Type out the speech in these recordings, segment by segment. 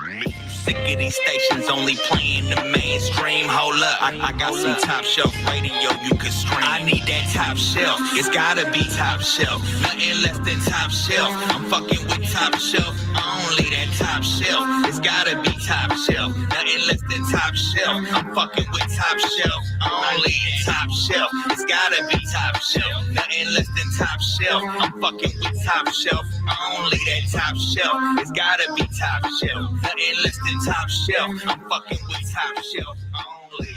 Sick of these stations only playing the mainstream. Hold up, I got some top shelf radio you can stream. I need that top shelf, it's gotta be top shelf. Nothing less than top shelf. I'm fucking with top shelf, only that top shelf. It's gotta be top shelf. Nothing less than top shelf. I'm fucking with top shelf, only top shelf. It's gotta be top shelf. Nothing less than top shelf. I'm fucking with top shelf, only that top shelf. It's gotta be top shelf. Nothing less than top shelf. I'm fucking with top shelf only.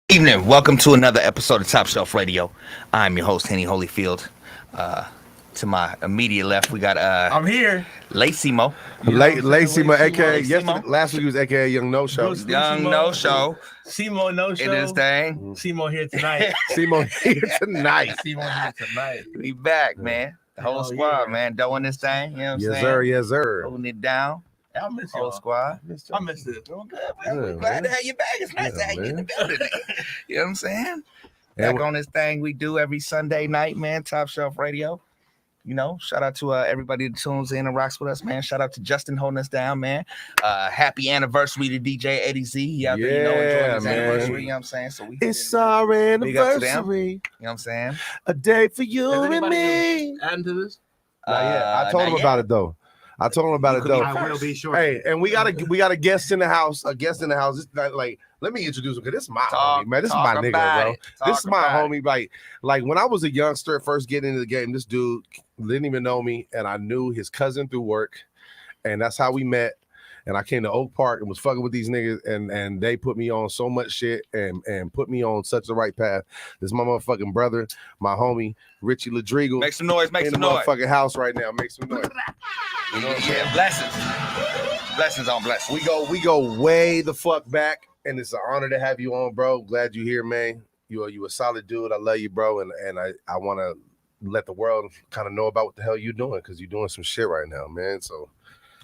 Evening, welcome to another episode of Top Shelf Radio. I'm your host, Henny Holyfield. To my immediate left, we got I'm here. Lacey-Mo. Lacey-Mo, aka Lacey-Mo. last week was aka Young No Show. Young No Show. Simo No Show. It is thing. Simo here tonight. Simo here tonight. Simo here tonight. We back, man. The whole squad, man, doing this thing. You know what I'm saying? Yes, sir. Yes, sir. Holding it down. I miss Whole y'all. squad. I miss it. Doing good, man. We're glad to have you back. It's nice to have you in the building. You know what I'm saying? And Back on this thing we do every Sunday night, man. Top Shelf Radio. You know, shout out to everybody that tunes in and rocks with us, man. Shout out to Justin holding us down, man. Happy anniversary to DJ Eddie Z. He out there, you know, enjoying his man. anniversary. You know what I'm saying? So we it's our big up to them. anniversary. You know what I'm saying? A day for you Has and anybody me. adding to this? Not yet. I told him about it though. I will be short. Hey, and we got a guest in the house. A guest in the house. It's not like, let me introduce him because this is my homie, man. This is my nigga, bro. This is my homie. Like when I was a youngster, first getting into the game, this dude didn't even know me, and I knew his cousin through work, and that's how we met. And I came to Oak Park and was fucking with these niggas, and they put me on so much shit and put me on such the right path. This is my motherfucking brother, my homie, Richie Ledreagle. Make some noise, make in some the noise. motherfucking house right now. Make some noise. You know what I'm saying? Yeah, blessings. Blessings on blessings. We go way the fuck back, and it's an honor to have you on, bro. Glad you're here, man. You a solid dude. I love you, bro, and I want to let the world kind of know about what the hell you're doing, because you're doing some shit right now, man. So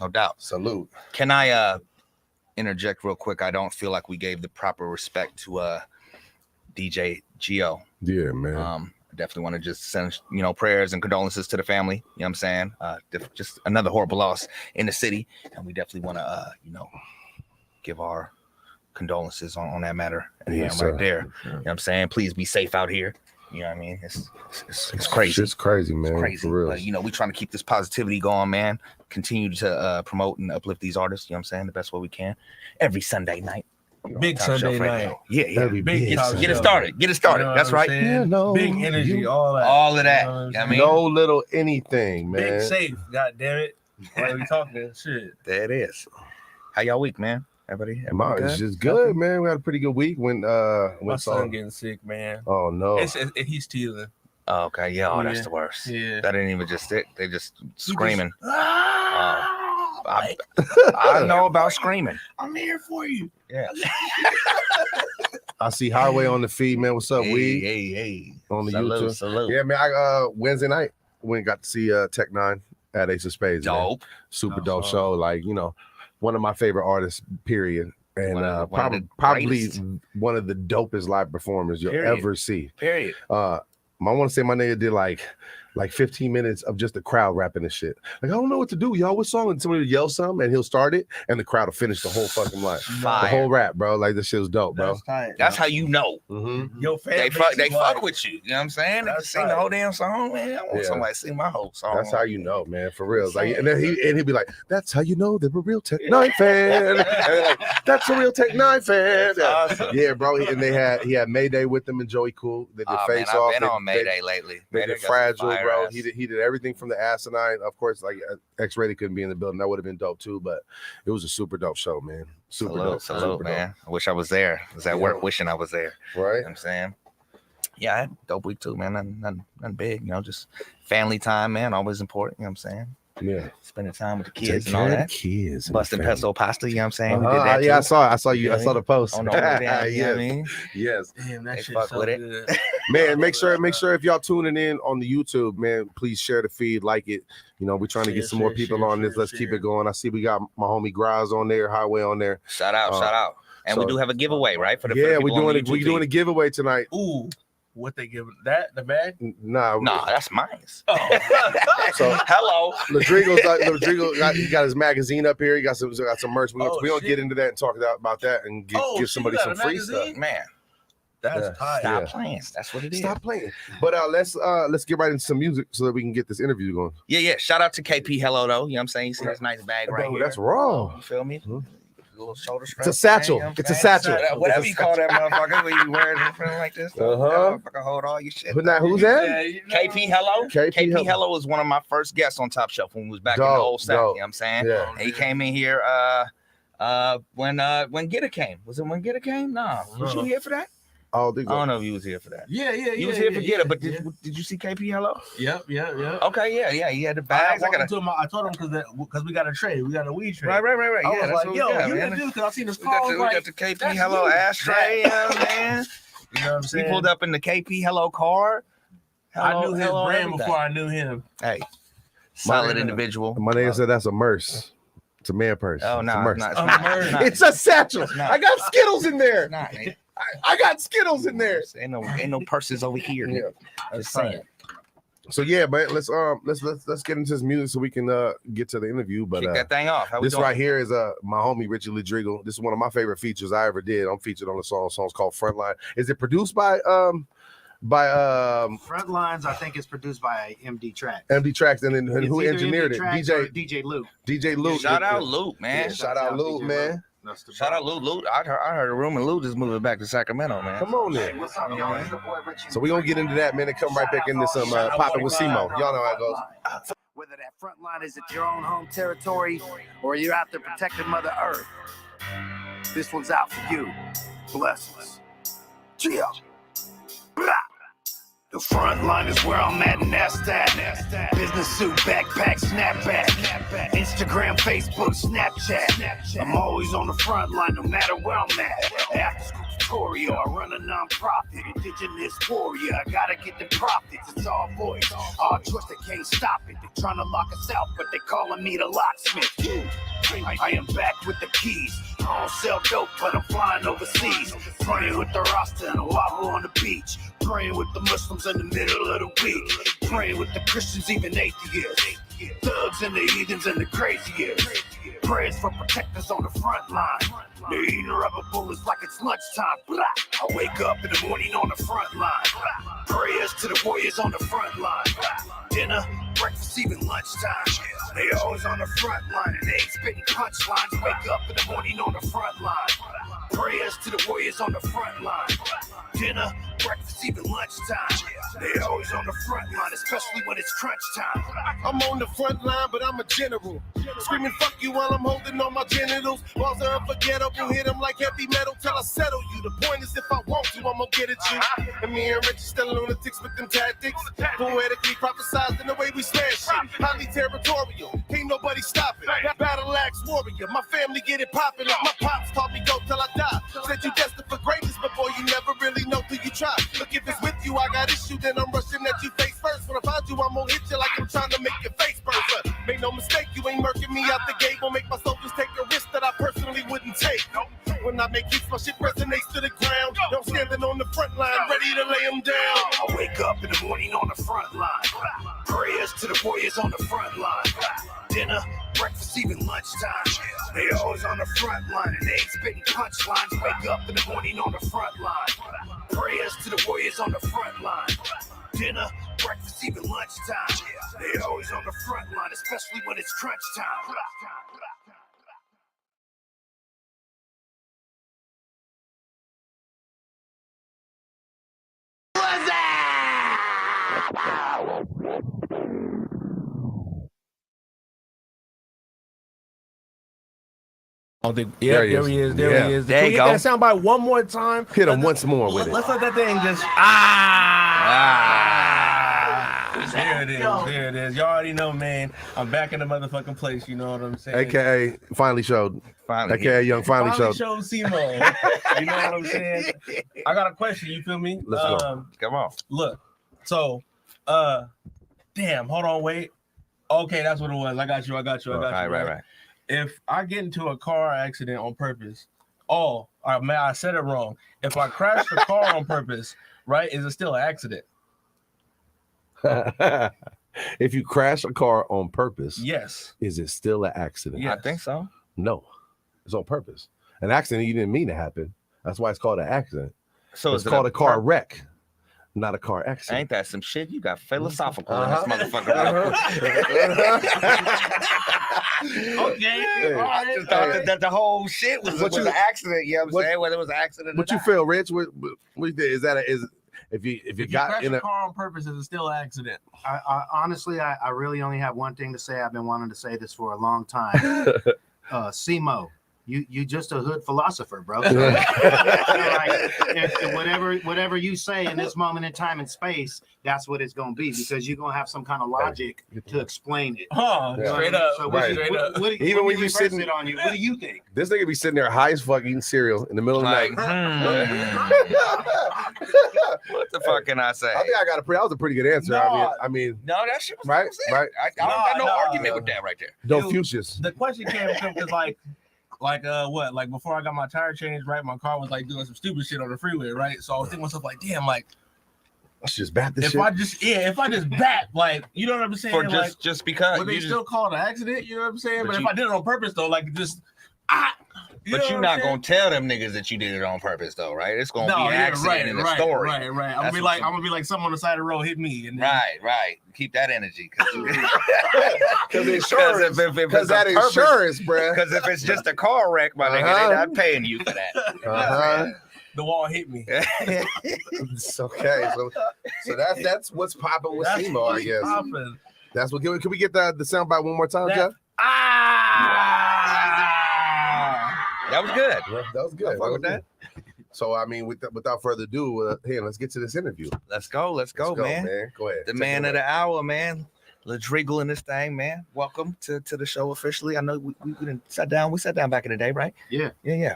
No doubt. salute. Can I interject real quick? I don't feel like we gave the proper respect to DJ Gio. Yeah, man. I definitely want to just send, prayers and condolences to the family. You know what I'm saying? Just another horrible loss in the city. And we definitely want to, give our condolences on that matter. And Yes, right sir. there. You know what I'm saying? Please be safe out here. You know what I mean? It's crazy. It's crazy, man. It's crazy. For real. But, we're trying to keep this positivity going, man. Continue to promote and uplift these artists, you know what I'm saying, the best way we can. Every Sunday night. Big Top Sunday Shelf Radio. night. Yeah. Every Big big Top Sunday. Get it Shelf. started. Get it started. You know That's what I'm right. saying? Yeah, no, Big energy, you- all that. All of that. You know what I'm You know what I saying? mean? No little anything, man. Big safe. God damn it. Why we talking shit? There it is. How y'all week, man? Everybody It's good? just good, man. We had a pretty good week when My son son. getting sick, man. Oh no. He's teething. Oh, okay. Yeah. Oh, that's Yeah. the worst. Yeah. That didn't even just sit. They just screaming. Like, I know about screaming. I'm here for you. Yeah. I see Highway on the feed, man. What's up, Weed? Hey. On the Salute, YouTube. salute. Yeah, man. I Wednesday night went and got to see Tech Nine at Ace of Spades. man. Dope. Super Oh, dope oh. show. Like, one of my favorite artists, period. And One of the probably greatest. one of the dopest live performers you'll Period. ever see. Period. I want to say my nigga did like 15 minutes of just the crowd rapping this shit. Like, I don't know what to do, y'all. What song? And somebody will yell something, and he'll start it, and the crowd will finish the whole fucking line. Fire. The whole rap, bro. Like, this shit was dope, bro. That's tight. That's how you know. Mm-hmm. Your fan They base fuck. is They like- fuck with you. You know what I'm saying? They That's sing the right. whole damn song, man. I want Yeah. somebody to sing my whole song. That's how you know, man, for real. It's like, and then he'd be like, "That's how you know they're a real Tech Nine fan." And they're like, "That's a real Tech Nine fan." That's awesome. Yeah, bro. And he had Mayday with them and Joey Cool. They did Oh, Face man, Off. I've been They- on Mayday lately. They Mayday did got some Fragile, fire bro. ass. He did everything from the Asinine. Of course, like X-Rated couldn't be in the building. That would have been dope too. But it was a super dope show, man. Super dope. Salute, Super man. I wish I was there. I was at Yeah. work wishing I was there. dope. Right? You know what I'm saying? Yeah, I had a dope week too, man. Nothing big, just family time, man. Always important, you know what I'm saying? Yeah. Spending time with the Take kids and all care of that. the kids. and Busting the family. pesto pasta, you know what I'm saying? We did Uh-huh. that Yeah, too. I saw you. I Yeah. saw the post. On the old damn, you know what I Yes. mean? Yes. Damn, that They shit fuck so with it. good. Man, make sure if y'all tuning in on the YouTube, man, please share the feed, like it. You know, we're trying to get some more people on this. Let's keep it going. I see we got my homie Graz on there, Highway on there. Shout out. And we do have a giveaway, right? For the we're people on the YouTube doing a feed. giveaway tonight. Ooh, what they give that? The bag? Nah, That's mine. Oh. So Hello. Ledreagle got his magazine up here. He got some merch. We don't shit. get into that and talk about that and give somebody some free stuff. Man, That's tight. stop playing. That's what it is. Stop playing. But let's get right into some music so that we can get this interview going. Yeah. Shout out to KP Hello though. You know what I'm saying? You see this nice bag right here. That's raw. You feel me? Mhm. A little shoulder strap. It's a satchel. You know what I'm It's a saying? satchel. Whatever you call that motherfucker when you wear it like this. Motherfucker hold all your shit. Now, who's that? Yeah, you know. KP Hello. KP Hello was one of my first guests on Top Shelf when we was back in the old South. You know what I'm saying? Yeah. And he came in here when Gitta came. Was it when Gitta came? Nah. Was you here for that? Oh, I don't know if you was here for that. Yeah. You was here for Gitta, but did you see KP Hello? Yep. Okay, yeah. He had the bags. I told him because we got a trade. We got a weed trade. Right. I Yeah, was that's like, what we yo, got, you man. can do because I seen this We call. got Like, the KP that's Hello you. ashtray, man. you know what I'm He saying? pulled up in the KP Hello car. I knew his brand everything. before I knew him. Hey, solid nigga- individual. My nigga said that's a merce. It's a man purse. Oh It's no, a merce. it's not. It's a satchel. It's not. I got Skittles in there. It's not, nigga. I got Skittles in there. Ain't no purses over here. Yeah. I'm just saying. So yeah, man, let's get into this music so we can get to the interview. But Kick that thing off. How we this doing? right here is my homie Richie Ledreagle. This is one of my favorite features I ever did. I'm featured on the song. The song's called Frontline. Is it produced by Frontlines? I think it's produced by MD Tracks. MD Tracks, and then who It's either engineered MD it? Tracks or DJ Luke. DJ Luke. Shout out Luke, man. Yeah, shout out Luke, DJ man. That's the Shout out Luke. I heard a rumor Luke is moving back to Sacramento, man. Come on then. What's up, y'all? It's the boy Richie. So we're gonna get into that, man, and come right back into some popping with Simo. Y'all know how it goes. Whether that front line is at your own home territory or you're out there protecting Mother Earth, this one's out for you. Blessings. Cheer. Blah. The front line is where I'm at, and that's that. Business suit, backpack, snapback. Instagram, Facebook, Snapchat. I'm always on the front line, no matter where I'm at. After school tutorial, I run a non-profit. Indigenous warrior, I gotta get the profits. It's all voice, all choice, they can't stop it. They're trying to lock us out, but they calling me the locksmith. I am back with the keys. I don't sell dope, but I'm flying overseas. Praying with the Rasta and a wobble on the beach. Praying with the Muslims in the middle of the week. Praying with the Christians, even atheists. Thugs and the heathens and the craziest. Prayers for protectors on the front line. They're eating rubber bullets like it's lunchtime. Blah. I wake up in the morning on the front line. Blah. Prayers to the warriors on the front line. Blah. Dinner, breakfast, even lunchtime. They always on the front line and they ain't spitting punchlines. Wake up in the morning on the front line. Prayers to the warriors on the front line. Dinner, breakfast, even lunchtime. They always on the front line, especially when it's crunch time. I'm on the front line, but I'm a general. Screaming fuck you while I'm holding on my genitals. Walls are unforgettable, hit them like heavy metal till I settle you. The point is if I want to, I'm gonna get at you. And me and Richie still lunatics with them tactics. Poetically prophesized in the way we smash shit. Highly territorial, can't nobody stop it. Battle axe warrior, my family get it poppin'. My pops taught me go till I die. Said you destined for greatness, but boy, you never really know till you try. Look, if it's with you, I got issue, then I'm rushing at you face first. When I find you, I'm gonna hit you like I'm trying to make your face burn. Make no mistake, you ain't murking me out the gate. Won't make my soldiers take a risk that I personally wouldn't take. When I make hits, my shit resonates to the ground. I'm standing on the front line, ready to lay them down. I wake up in the morning on the front line. Prayers to the warriors on the front line. Dinner, breakfast, even lunchtime. They always on the front line and they ain't spitting punchlines. Wake up in the morning on the front line. Prayers to the warriors on the front line. Dinner, breakfast, even lunchtime. They always on the front line, especially when it's crunch time. There he is. There he is. There Can you we go. get that soundbite one more time? Hit him once more with it. Let's let that thing just. There it is. There it is. Y'all already know, man. I'm back in the motherfucking place. You know what I'm saying? AKA finally showed. Finally. AKA Young finally showed. Simo. You know what I'm saying? I got a question. You feel me? Let's go. Come on. Look. So, damn. Hold on. Wait. Okay, that's what it was. I got you. Right. If I get into a car accident on purpose, all right, man, I said it wrong. If I crash the car on purpose, right, is it still an accident? If you crash a car on purpose, Yes. is it still an accident? Yeah. I think so. No, it's on purpose. An accident you didn't mean to happen. That's why it's called an accident. So it's called a car wreck, not a car accident. Ain't that some shit? You got philosophical in this motherfucker. Okay. I just thought that the whole shit was an accident. You know what I'm saying? Whether it was an accident. What you feel, Rich? What is that? If you got crash in a car on purpose, is it still an accident? I honestly, I really only have one thing to say. I've been wanting to say this for a long time. Simo, you just a hood philosopher, bro. Like, if whatever you say in this moment in time and space, that's what it's gonna be, because you're gonna have some kind of logic to explain it. Straight up. So Right. even when you sitting it on you, what do you think? This nigga be sitting there high as fuck eating cereal in the middle of the Like, night. what the fuck can I say? I think that was a pretty good answer. No. I mean, No, that shit was Right. I don't got no argument with that right there. no fuses. The question came from because like before I got my tire changed, right? My car was like doing some stupid shit on the freeway, right? So I was thinking to myself, like, damn, like Let's just bat this if shit. if I just bat, like, you know what I'm saying? For Like, just because would they still call it an accident? You know what I'm saying? But if you- I did it on purpose though, like just But you're not gonna tell them niggas that you did it on purpose, though, right? It's gonna be an accident in the story. Right. I'm gonna be like someone on the side of the road hit me. And then, Right. Keep that energy, Because insurance, because that insurance, bruh. Because if it's just a car wreck, my nigga, they not paying you for that. The wall hit me. It's okay. So that's what's popping with That's Simo, I what's guess. popping. That's what. Can we get the soundbite one more time, That- Jeff? That was good. That was good. I fuck with that. So I mean, without further ado, let's get to this interview. Let's go, man. Go ahead. The man of the hour, man. Ledreagle in this thing, man. Welcome to the show officially. I know we didn't sat down. We sat down back in the day, right? Yeah.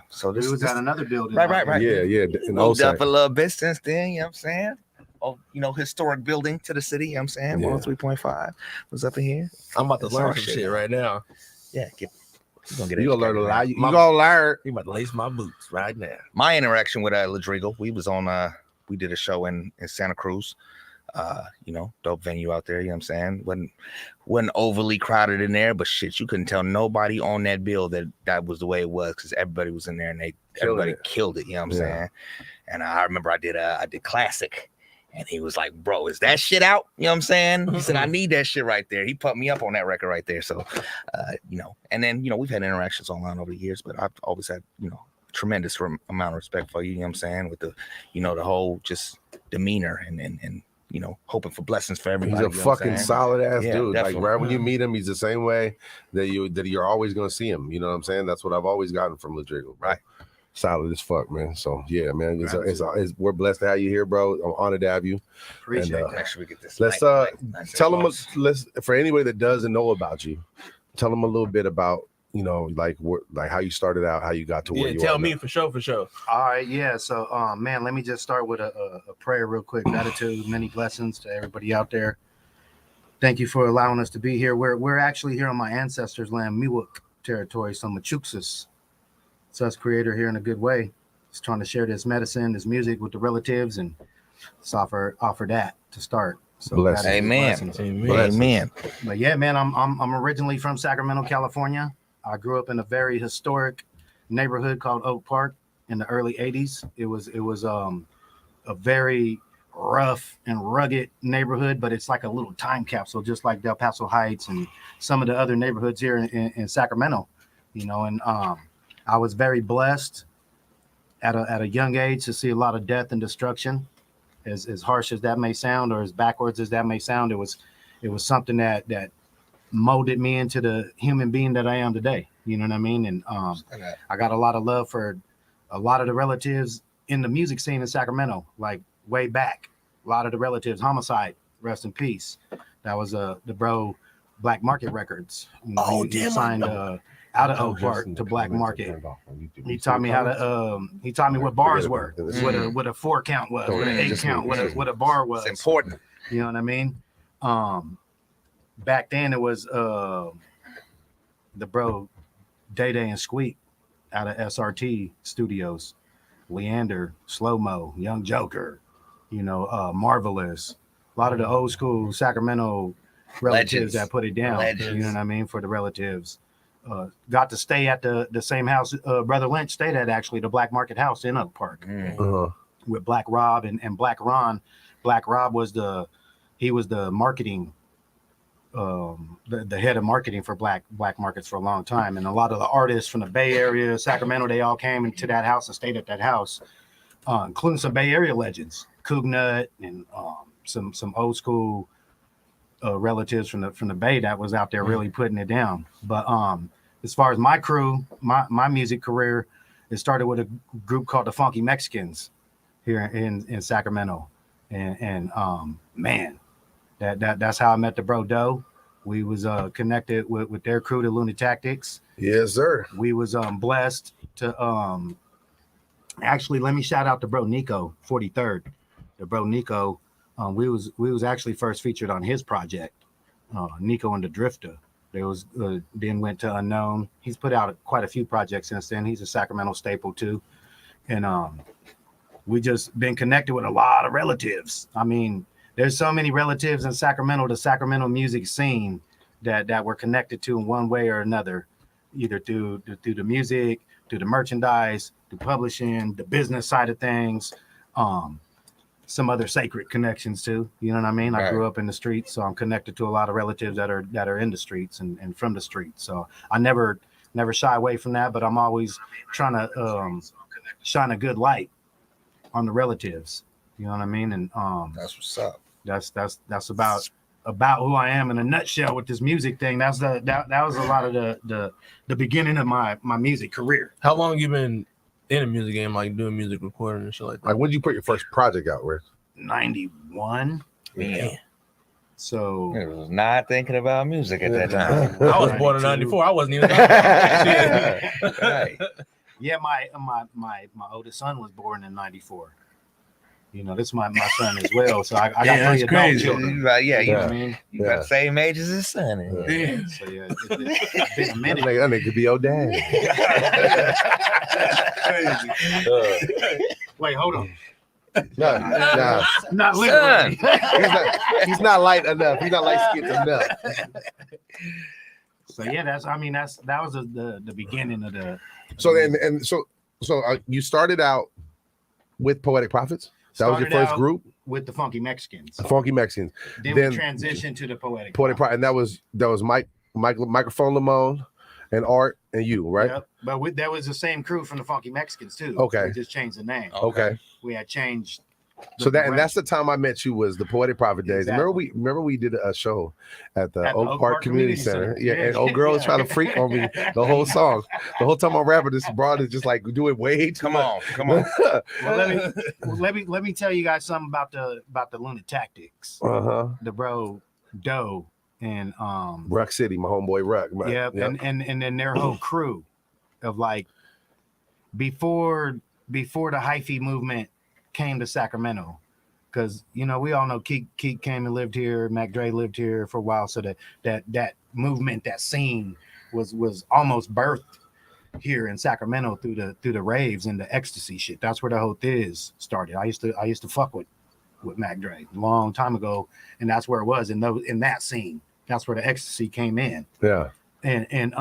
So this was at another building. Right. Yeah. Moved up a little bit since then, you know what I'm saying? Oh, historic building to the city, you know what I'm saying? Yeah. 103.5 was up in here. I'm about to It's learn our some shit. shit right now. Yeah, you're gonna You gonna learn a educated, lot. man. You gonna learn. You about to lace my boots right now. My interaction with Ledreagle, we was on we did a show in Santa Cruz. Dope venue out there, you know what I'm saying? Wasn't overly crowded in there, but shit, you couldn't tell nobody on that bill that was the way it was, because everybody was in there and everybody killed it, you know what I'm saying? And I remember I did Classic, and he was like, bro, is that shit out? You know what I'm saying? He said, I need that shit right there. He pumped me up on that record right there. So and then we've had interactions online over the years, but I've always had tremendous amount of respect for you, you know what I'm saying, with the the whole just demeanor and hoping for blessings for everybody. He's a fucking solid ass Yeah, dude. definitely. Like right when you meet him, he's the same way that you're always gonna see him. You know what I'm saying? That's what I've always gotten from Ledreagle. Right. Solid as fuck, man. So yeah, man. We're blessed to have you here, bro. I'm honored to have you. Appreciate And, that. Make sure we get this. Let's mic nice and tell them. close. For anybody that doesn't know about you, tell them a little bit about like how you started out, how you got to where you tell are me now. for sure. All right, yeah. So, man, let me just start with a prayer real quick. Gratitude, many blessings to everybody out there. Thank you for allowing us to be here. We're actually here on my ancestors' land, Miwok territory, so Machuxas. Sus creator here in a good way. Just trying to share this medicine, this music with the relatives, and just offer that to start. So Blessings. gratitude, Amen. blessings. Amen. But yeah, man, I'm originally from Sacramento, California. I grew up in a very historic neighborhood called Oak Park in the early 80s. It was a very rough and rugged neighborhood, but it's like a little time capsule, just like Del Paso Heights and some of the other neighborhoods here in Sacramento, and I was very blessed at a young age to see a lot of death and destruction. As harsh as that may sound, or as backwards as that may sound, it was something that molded me into the human being that I am today. You know what I mean? And I got a lot of love for a lot of the relatives in the music scene in Sacramento, like way back. A lot of the relatives, Homicide, rest in peace. That was the bro Black Market Records. He signed out of Oak Park to Black Market. He taught me how to he taught me what bars were, what a 4 count was, what an 8 count, what a bar was. It's important. You know what I mean? Back then it was the bro Day Day and Squeak out of SRT Studios, Leander, Slow Mo, Young Joker, Marvelous, a lot of the old school Sacramento relatives that put it down. You know what I mean? For the relatives. Got to stay at the same house Brother Lynch stayed at, actually, the Black Market House in Oak Park with Black Rob and Black Ron. Black Rob was the marketing, the head of marketing for Black Markets for a long time. And a lot of the artists from the Bay Area, Sacramento, they all came into that house and stayed at that house, including some Bay Area legends, Coog Nut and some old school relatives from the Bay that was out there really putting it down. But as far as my crew, my music career, it started with a group called the Funky Mexicans here in Sacramento, and man, that's how I met the bro Doe. We was connected with their crew, the Lunatactics. Yes, sir. We was blessed to actually, let me shout out to bro Nico 43rd. The bro Nico, we was actually first featured on his project, Nico and the Drifter. There was then went to Unknown. He's put out quite a few projects since then. He's a Sacramento staple too, and we just been connected with a lot of relatives. I mean, there's so many relatives in Sacramento, the Sacramento music scene that we're connected to in one way or another, either through the music, through the merchandise, through publishing, the business side of things. Some other sacred connections too. You know what I mean? I grew up in the streets, so I'm connected to a lot of relatives that are in the streets and from the streets. So I never shy away from that, but I'm always trying to shine a good light on the relatives. You know what I mean? And that's what's up. That's about who I am in a nutshell with this music thing. That was a lot of the beginning of my music career. How long you been in a music game, like doing music recording and shit like that? Like, when did you put your first project out, Rick? 91. Yeah. So I was not thinking about music at that time. I was born in 94. I wasn't even Right. yeah, my oldest son was born in 94. This is my son as well. So I got 3 adult children. You know what I mean? You got the same age as his son. Yeah. So it's been a minute. That nigga could be your dad. Wait, hold on. No. Not literally. He's not light enough. He's not light skinned enough. So yeah, that was the beginning of the. So you started out with Poetic Prophets. That was your first group with the Funky Mexicans. The Funky Mexicans. Then we transitioned to the Poetic Prophets, and that was Microphone Lamone and Art and you, right? Yep. But that was the same crew from the Funky Mexicans too. Okay. We just changed the name. Okay. We had changed. So that's the time I met you, was the Poetic Prophet days. Exactly. Remember we did a show at the Oak Park Community Center. Yeah, and old girl was trying to freak on me the whole song. The whole time I'm rapping, this broad is just like doing way too much. Come on. Well, let me tell you guys something about the Lunatactics. The bro Doe and Ruck City, my homeboy Ruck. Yep. And then their whole crew of like before the hyphy movement came to Sacramento, because we all know Keek came and lived here, Mac Dre lived here for a while, so that movement, that scene was almost birthed here in Sacramento through the raves and the ecstasy shit. That's where the whole Thiz started. I used to fuck with Mac Dre a long time ago, and that's where it was in that scene. That's where the ecstasy came in. Yeah. And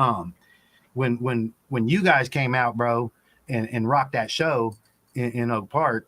when you guys came out, bro, and rocked that show in Oak Park,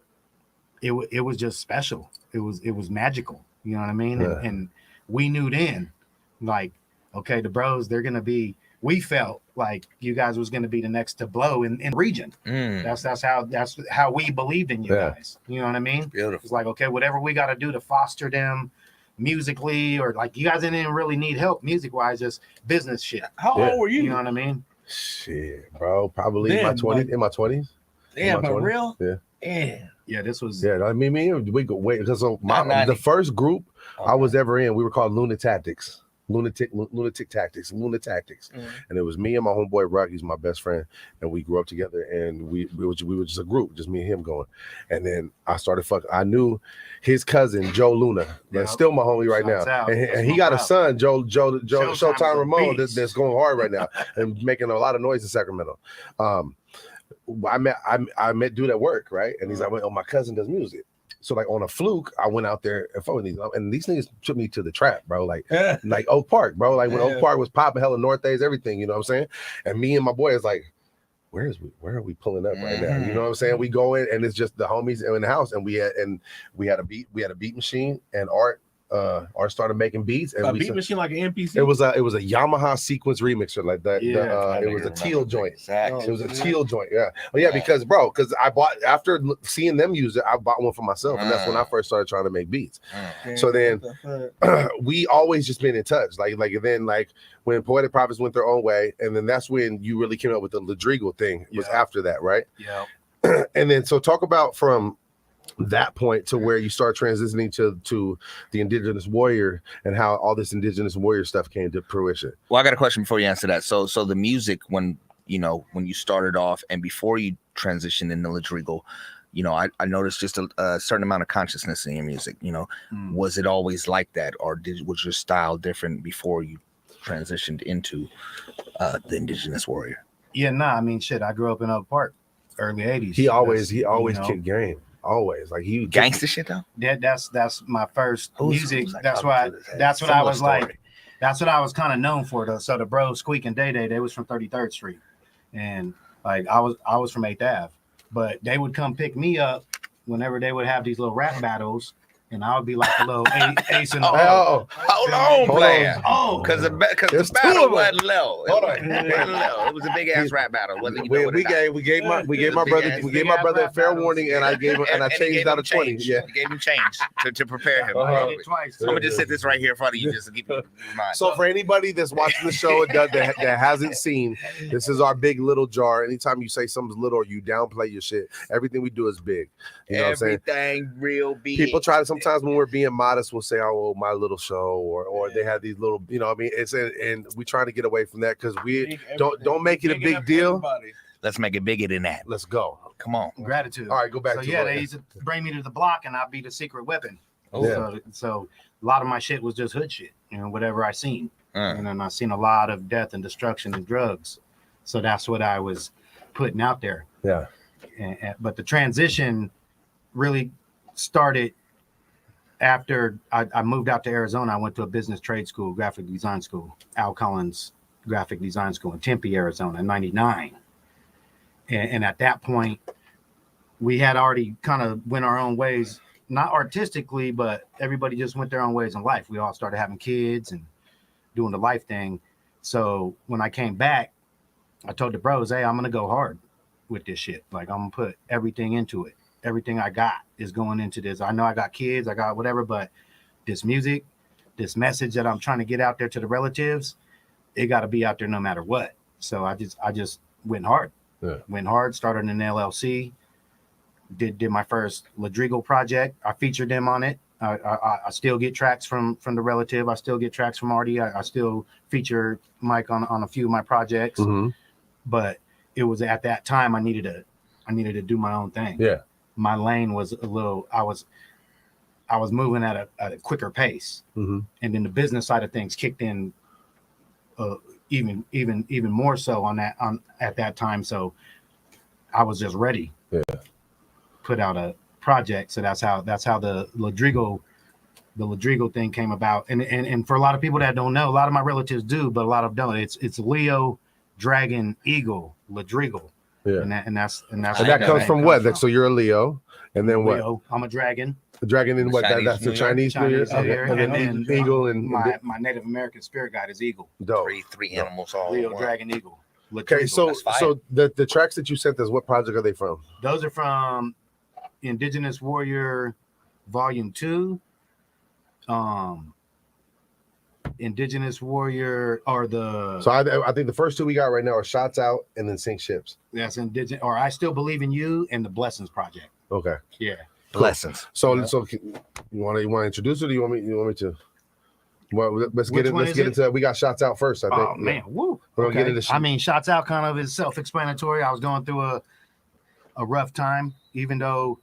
it was just special. It was magical. You know what I mean? Yeah. And we knew then, like, okay, the bros, they're gonna be. We felt like you guys was gonna be the next to blow in the region. That's how we believed in you guys. You know what I mean? Beautiful. It's like, okay, whatever we got to do to foster them musically, or like you guys didn't even really need help music wise, just business shit. How old were you? You know what I mean? Shit, bro, probably in my 20s. Damn, for real? Yeah. Yeah, this was. Yeah, I mean, we go wait because Not the first group I was Okay. ever in, we were called Lunatic Tactics. Lunatic Tactics, and it was me and my homeboy Rock. He's my best friend, and we grew up together. And we were just a group, just me and him going. And then I started I knew his cousin Joe Luna, that's still my homie right Shouts now, out. and he got a son, Joe Showtime is a Ramon, beast. that's going hard right now and making a lot of noise in Sacramento. I met dude at work, right? And he's like, "Oh, my cousin does music." So like on a fluke, I went out there and fought with these niggas took me to the trap, bro. Like Oak Park, bro. Like when Oak Park was popping, hella Northe's, everything, you know what I'm saying? And me and my boy is like, where are we pulling up right now? You know what I'm saying? We go in and it's just the homies in the house, and we had a beat machine, and Art started making beats, and a beat machine like an MPC. It was a Yamaha sequence remixer like that. Yeah, It was a teal joint. Exactly. It was a teal joint. Yeah. Well, yeah, because I bought after seeing them use it, I bought one for myself, and that's when I first started trying to make beats. So then we always just been in touch. Like then when Poetic Prophets went their own way, and then that's when you really came up with the Ledreagle thing. It was after that, right? Yeah. And then so talk about from that point to where you start transitioning to the Indigenous warrior and how all this Indigenous warrior stuff came to fruition. Well, I got a question before you answer that. So the music, when you started off and before you transitioned into Ledreagle, I noticed just a certain amount of consciousness in your music. Was it always like that, or was your style different before you transitioned into the Indigenous warrior? Yeah, I mean, shit. I grew up in Oak Park, early '80s. He always kicked game. Always like he Gangster shit though. That's my first music. That's what I was like. That's what I was kind of known for. Though. So the bro Squeak and Day they was from 33rd Street, and like I was from 8th Ave, but they would come pick me up whenever they would have these little rap battles. And I would be like a little ace in the hole. Hold on, player. Because the battle wasn't low. Hold on. It was a big ass rap battle. We gave my brother a fair warning, and I changed out of 20. Yeah, you gave him change to prepare him. I'm gonna just sit this right here in front of you just to keep it in mind. So for anybody that's watching the show that hasn't seen, this is our big little jar. Anytime you say something's little or you downplay your shit, everything we do is big. You know what I'm saying? Everything real big. People try to sometimes when we're being modest, we'll say, "Oh, my little show," or they have these little, you know what I mean? It's and we trying to get away from that because we don't make it a big deal. Let's make it bigger than that. Let's go. Come on. Gratitude. All right, go back so to yeah, they used to bring me to the block and I'd be the secret weapon. So a lot of my shit was just hood shit, whatever I seen. And then I seen a lot of death and destruction and drugs. So that's what I was putting out there. Yeah. But the transition really started after I moved out to Arizona. I went to a business trade school, graphic design school, Al Collins graphic design school in Tempe, Arizona in 99. And at that point, we had already kind of went our own ways, not artistically, but everybody just went their own ways in life. We all started having kids and doing the life thing. So when I came back, I told the bros, hey, I'm going to go hard with this shit. Like, I'm going to put everything into it. Everything I got is going into this. I know I got kids, I got whatever, but this music, this message that I'm trying to get out there to the relatives, it got to be out there no matter what. So I just went hard. Went hard, started an LLC, did my first Ledreagle project. I featured them on it. I still get tracks from the relative. I still get tracks from Artie. I still feature Mike on a few of my projects. Mm-hmm. But it was at that time I needed to do my own thing. Yeah. My lane was a little, I was moving at a quicker pace. Mm-hmm. And then the business side of things kicked in even more so at that time. So I was just ready. Yeah. Put out a project. So that's how the Ledreagle thing came about. And for a lot of people that don't know, a lot of my relatives do, but a lot of them don't. It's Leo, Dragon, Eagle, Ledreagle. Yeah. And that comes from what? So you're a Leo, and then what? Leo, I'm a dragon. The dragon in what? That's the Chinese New Year. Okay. And then Eagle and my Native American spirit guide is Eagle. Dope. Three animals all. Leo, Dragon, Eagle. Okay, so the tracks that you sent us, what project are they from? Those are from Indigenous Warrior Volume 2. Indigenous Warrior or the. So I think the first two we got right now are Shots Out and then Sink Ships. That's Indigenous, or I Still Believe in You and the Blessings Project. Okay. Yeah. Blessings. So you want to introduce it? Or you want me to? Well, let's get into it. We got Shots Out first. I think. Oh man, woo. We'll get into. I mean, Shots Out kind of is self-explanatory. I was going through a rough time, even though,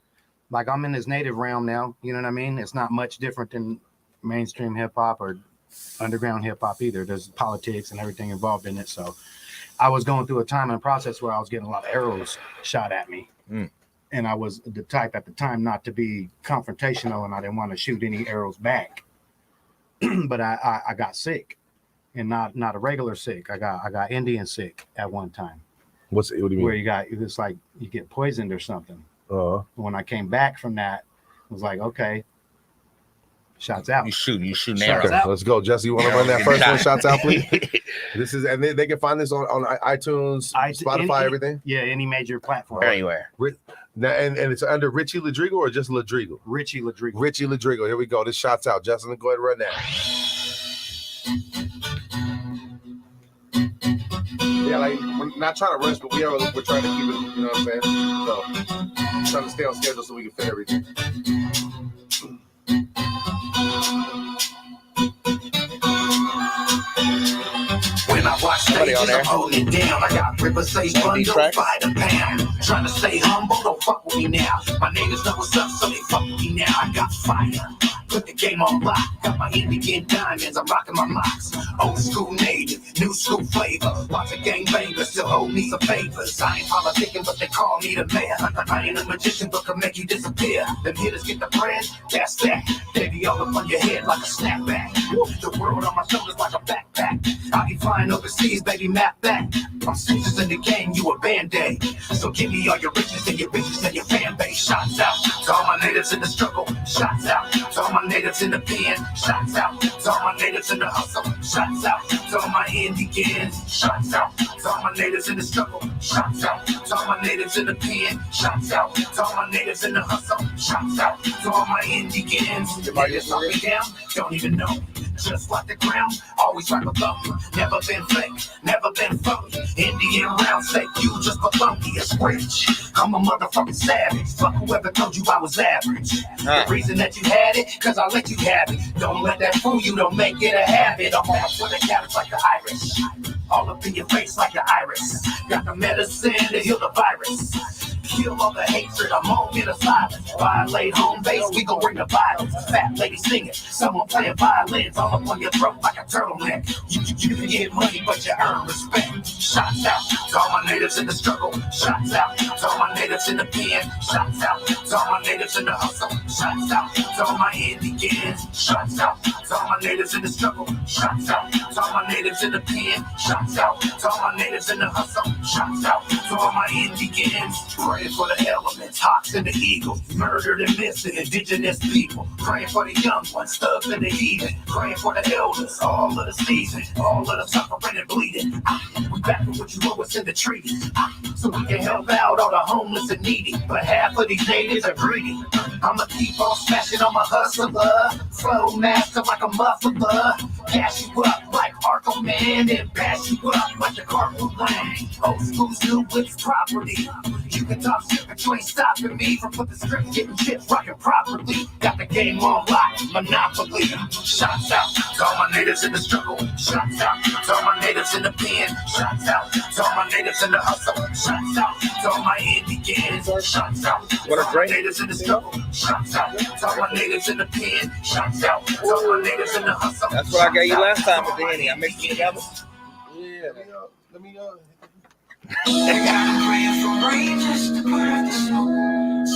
like, I'm in this native realm now. You know what I mean? It's not much different than mainstream hip hop or underground hip hop either. There's politics and everything involved in it. So, I was going through a time and a process where I was getting a lot of arrows shot at me. And I was the type at the time not to be confrontational, and I didn't want to shoot any arrows back. But I got sick, and not a regular sick. I got Indian sick at one time. What do you mean? Where it's like you get poisoned or something. When I came back from that, I was like, okay, shots out. You shoot Shots arrows. out. Let's go, Jesse. You want to run that first one? Shots Out, please. This is, and they can find this on iTunes, Spotify, everything. Yeah, any major platform. Anywhere. And it's under Richie Ledreagle or just Ledreagle? Richie Ledreagle. Richie Ledreagle. Here we go. This Shots Out. Justin, go ahead and run that. Yeah, like we're not trying to rush, but we're trying to keep it. You know what I'm saying? So trying to stay on schedule so we can fit everything. When I watch stages, I'm holding it down. I got rivers, say, bundle by the pound. Trying to stay humble, don't fuck with me now. My niggas know what's up, so they fuck with me now. I got fire. Put the game on lock. Got my Indian diamonds, I'm rocking my mocks. Old school native, new school flavor. Watch a gang banger, still hold me some favors. I ain't politicking, but they call me the mayor. I ain't a magician, but can make you disappear. Them hitters get the brand, that's that. They be all up on your head like a snapback. The world on my shoulders like a backpack. I be flying overseas, baby, map that. I'm stitches in the game, you a band-aid. So give me all your riches and your bitches and your fan base. Shots out to all my natives in the struggle. Shots out to all my natives in the pen. Shots out to all my natives in the hustle. Shots out to all my Indians. Shots out to all my natives in the struggle. Shots out to all my natives in the pen. Shots out to all my natives in the hustle. Shots out to all my Indians. Niggas knock me down, don't even know. Just like the ground, always right below me. Never been fake, never been phony. Indian round sake, you just felonious rich. I'm a motherfucking savage. Fuck whoever told you I was average. The reason that you had it, cause I let you have it. Don't let that fool you, don't make it a habit. I'm out for the cabbage like the Irish. All up in your face like the iris. Got the medicine to heal the virus. Kill all the hatred, a moment of silence. Violate home base, we gon' bring the violence. Fat lady singing, someone playing violins all up on your throat like a turtleneck. You can get money, but you earn respect. Shots out to all my natives in the struggle. Shots out to all my natives in the pen. Shots out to all my natives in the hustle. Shots out to all my Indians. Shots out to all my natives in the struggle. Shots out to all my natives in the pen. Shots out to all my natives in the hustle. Shots out to all my Indians. Praying for the elements, hawks and the eagles, murdered and missing indigenous people. Praying for the young ones, thugs and the heathen. Praying for the elders, all of the season, all of the suffering and bleeding. We back with what you owe us in the treaty, so we can help out all the homeless and needy. But half of these natives are greedy. I'ma keep on smashing on my hustler, flow master like a muffler. Gas you up like Arco Man and bash you up like the carpool lane. Old school's new with property. You can talk shit, but you ain't stopping me from put the script, getting chips rocking properly. Got the game on lock, monopoly. Shots out to all my natives in the struggle. Shots out to all my natives in the pen. Shots out to all my natives in the hustle. Shots out to all my Indians. Shots out to all my natives in the struggle. Shots out to all my natives in the pen. Shots out to all my natives in the hustle. That's what I gave you last time with the Henny. I mixed it together. Yeah, let me They got a praying for rain just to put out the snow.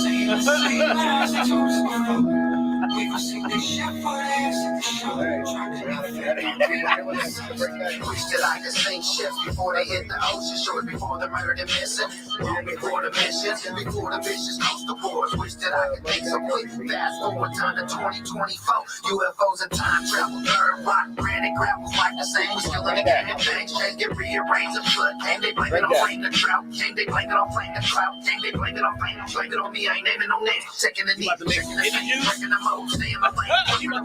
Saying the same lies they told us before. We gon' sing this shit for the ass at the show. Trying to not wish that I could sing shit before they hit the ocean. Short before the murder and missing. Long before the missions. Before the vicious coast the wars. Wish that I could take some quick fast forward time to 2024. UFOs and time travel. Third rock, granite gravels like the same. We still in the game and things change. Get rearranged and put. Can't they blame it on playing the drought? Can't they blame it on playing the drought? Can't they blame it on playing? Blame it on me, I ain't naming no names. Checking the need, checking the thing, checking them up. flow. Stay in my lane. I'm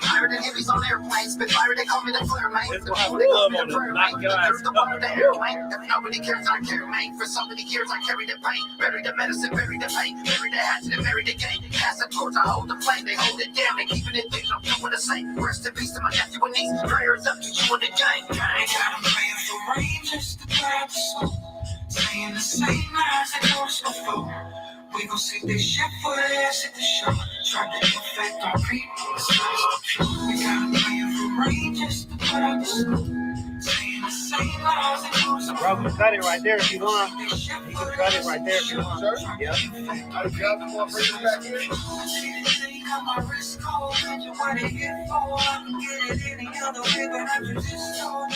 higher than heavies on airplanes. Spit fire, they call me the flare, mate. The people, they call me the prayer, mate. There's the one with the airplane. If nobody cares, I care, mate. For so many years, I carry the pain. Bury the medicine, bury the pain. Bury the hatchet and bury the game. Pass the torch, I hold the flame. They hold it down, they keep it in things. I'm doing the same. Rest in peace to my nephew and niece. Prayers up to you in the game. I got 'em praying for rain just to grab the smoke. Saying the same lies that goes before. We gon' see this shit for the ass at the show. Try to infect our people. It's nice to pure. We got 'em praying for rain just to put out the smoke. Saying the same lies that goes before. Bro, you can cut it right there if you want. You can cut it right there if you want. Sure? Yeah. My wrist cold, you what it get for. I can get it any other way, but I can just hold.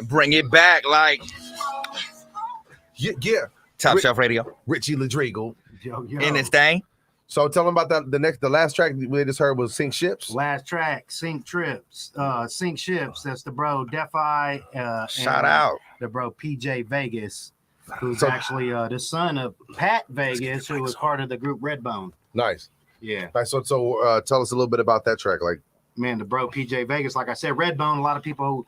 Bring it back, like Yeah. Top Shelf Radio Richie Ledreagle in this thing. So tell them about that. The last track we just heard was Sink Ships. Last track, Sink Trips, Sink Ships. That's the bro Defi. Shout out the bro PJ Vegas, who's actually the son of Pat Vegas, who was part of the group Redbone. Nice. Yeah. Nice. So tell us a little bit about that track. Like, man, the bro PJ Vegas, like I said, Redbone. A lot of people